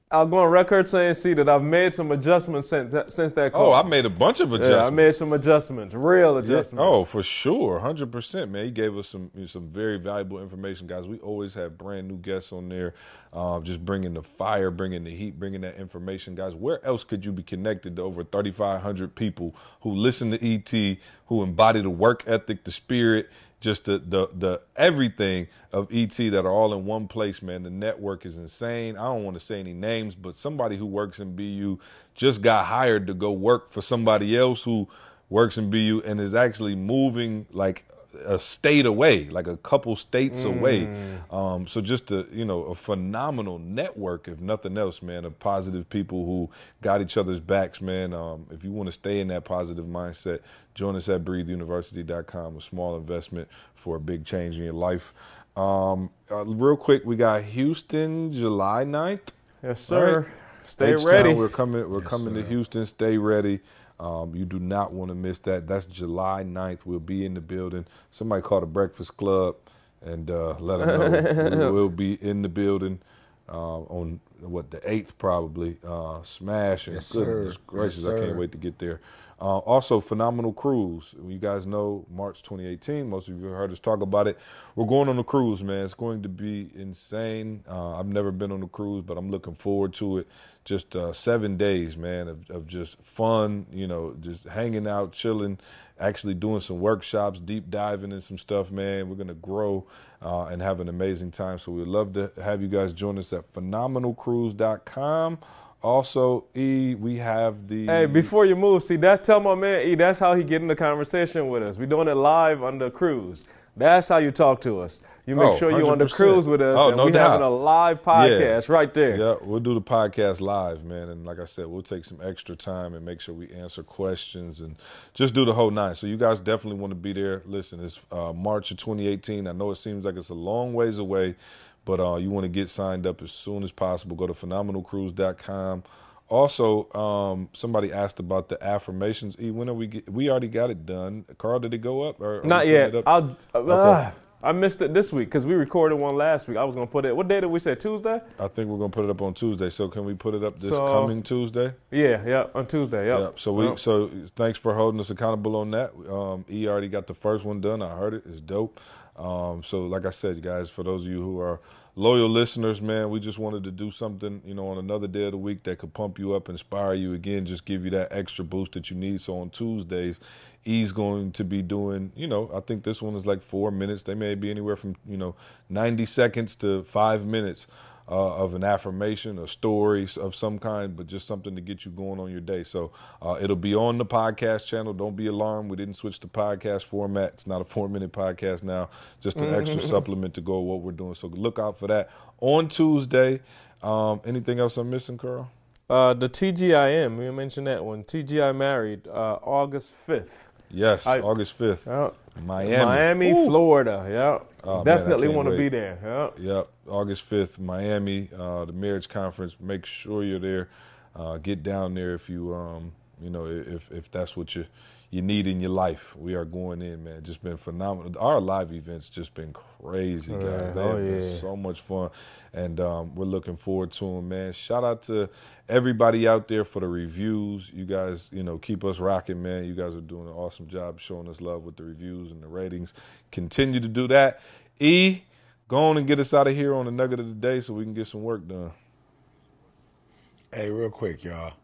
I'll go on record saying, see, that I've made some adjustments since that call. Oh, I made a bunch of adjustments. Yeah, I made some adjustments, real adjustments. Yeah. Oh, for sure, 100%, man. He gave us some very valuable information, guys. We always have brand new guests on there, just bringing the fire, bringing the heat, bringing that information, guys. Where else could you be connected to over 3,500 people who listen to ET, who embody the work ethic, the spirit, just the everything of ET that are all in one place, man. The network is insane. I don't want to say any names, but somebody who works in BU just got hired to go work for somebody else who works in BU and is actually moving like a state away, like a couple states away. So just a phenomenal network, if nothing else, man, of positive people who got each other's backs, man. If you want to stay in that positive mindset, join us at breatheuniversity.com, a small investment for a big change in your life. Real quick, we got Houston, July 9th. Yes, sir. Right? Stay H-Town, ready. We're coming to Houston. Stay ready. You do not want to miss that. That's July 9th. We'll be in the building. Somebody call the Breakfast Club and let them know we'll be in the building on the 8th probably. Smash and goodness gracious, I can't wait to get there. Also, phenomenal cruise. You guys know March 2018. Most of you have heard us talk about it. We're going on a cruise, man. It's going to be insane. I've never been on a cruise, but I'm looking forward to it. Just 7 days, man, of just fun, just hanging out, chilling, actually doing some workshops, deep diving in some stuff, man. We're going to grow and have an amazing time. So we'd love to have you guys join us at phenomenalcruise.com. Also, E, we have the... Hey, before you move, see, tell my man E, that's how he get in the conversation with us. We're doing it live on the cruise. That's how you talk to us. You make sure you're on the cruise with us, and we're having a live podcast right there. Yeah, we'll do the podcast live, man. And like I said, we'll take some extra time and make sure we answer questions and just do the whole nine. So you guys definitely want to be there. Listen, it's March of 2018. I know it seems like it's a long ways away, but you want to get signed up as soon as possible. Go to phenomenalcruise.com. Also, somebody asked about the affirmations. E, when are we already got it done. Carl, did it go up? Or not yet. Okay. I missed it this week because we recorded one last week. I was going to put it. What day did we say? Tuesday? I think we're going to put it up on Tuesday. So can we put it up this coming Tuesday? Yeah, on Tuesday. Yep. So thanks for holding us accountable on that. E already got the first one done. I heard it. It's dope. So like I said, guys, for those of you who are loyal listeners, man, we just wanted to do something, on another day of the week that could pump you up, inspire you again, just give you that extra boost that you need. So on Tuesdays, E's going to be doing, I think this one is like 4 minutes. They may be anywhere from, 90 seconds to 5 minutes of an affirmation, a story of some kind, but just something to get you going on your day. So it'll be on the podcast channel. Don't be alarmed. We didn't switch the podcast format. It's not a 4-minute podcast now, just an extra supplement to go with what we're doing. So look out for that on Tuesday. Anything else I'm missing, Carl? The TGIM, we mentioned that one. TGI Married, August 5th. Yes, August 5th. Miami, Florida. Yeah, definitely want to be there. Yep, August 5th, Miami, the marriage conference. Make sure you're there. Get down there if you, if that's what you need in your life. We are going in, man. Just been phenomenal. Our live events just been crazy, guys. They have been so much fun, and we're looking forward to them, man. Shout out to everybody out there for the reviews. You guys, keep us rocking, man. You guys are doing an awesome job showing us love with the reviews and the ratings. Continue to do that. E, go on and get us out of here on the nugget of the day so we can get some work done. Hey, real quick, y'all.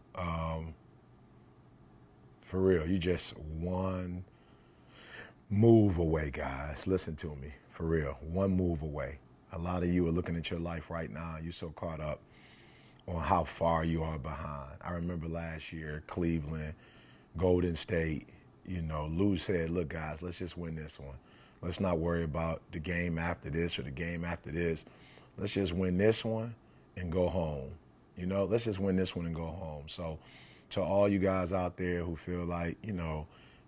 For real, you just one move away, guys. Listen to me. For real, one move away. A lot of you are looking at your life right now. You're so caught up on how far you are behind. I remember last year, Cleveland, Golden State, Lou said, look, guys, let's just win this one. Let's not worry about the game after this or the game after this. Let's just win this one and go home. Let's just win this one and go home. So to all you guys out there who feel like,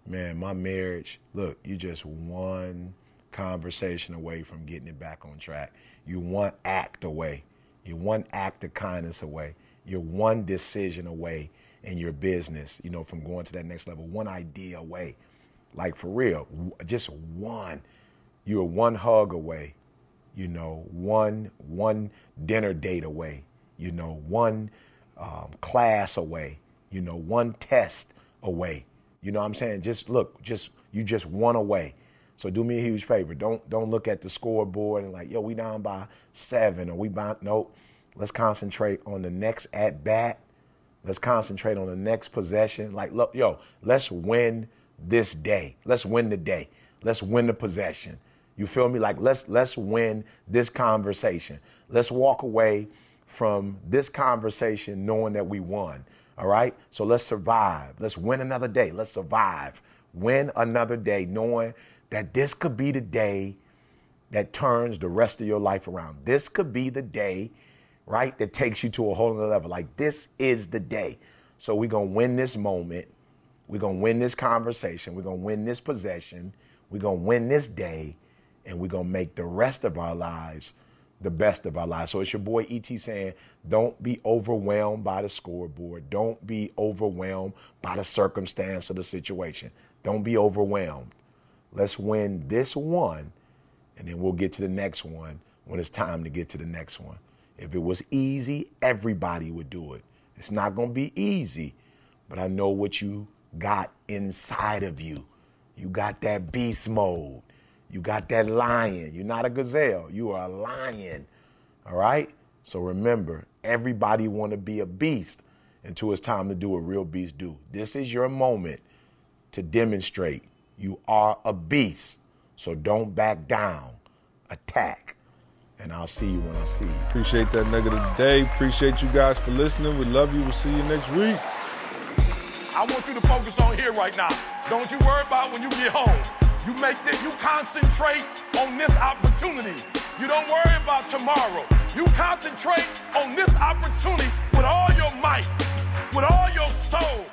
man, my marriage, look, you just one conversation away from getting it back on track. You one act away. You're one act of kindness away. You're one decision away in your business, from going to that next level. One idea away. Like, for real, just one. You're one hug away. One dinner date away. you know, one class away, you know, one test away. You know what I'm saying? Just look, you just one away. So do me a huge favor. Don't look at the scoreboard and like, yo, we down by 7 or we by, nope. Let's concentrate on the next at bat. Let's concentrate on the next possession. Like, look, yo, let's win this day. Let's win the day. Let's win the possession. You feel me? Like, let's win this conversation. Let's walk away from this conversation knowing that we won. All right? So let's survive. Let's win another day. Let's survive. Win another day knowing that this could be the day that turns the rest of your life around. This could be the day, right, that takes you to a whole other level. Like, this is the day. So we're going to win this moment. We're going to win this conversation. We're going to win this possession. We're going to win this day. And we're going to make the rest of our lives the best of our lives. So it's your boy E.T. saying, don't be overwhelmed by the scoreboard. Don't be overwhelmed by the circumstance of the situation. Don't be overwhelmed. Let's win this one, and then we'll get to the next one when it's time to get to the next one. If it was easy, everybody would do it. It's not going to be easy, but I know what you got inside of you. You got that beast mode. You got that lion. You're not a gazelle. You are a lion. All right? So remember, everybody want to be a beast until it's time to do what real beasts do. This is your moment to demonstrate you are a beast. So don't back down. Attack. And I'll see you when I see you. Appreciate that nugget of the day. Appreciate you guys for listening. We love you. We'll see you next week. I want you to focus on here right now. Don't you worry about when you get home. You make this, you concentrate on this opportunity. You don't worry about tomorrow. You concentrate on this opportunity with all your might, with all your soul.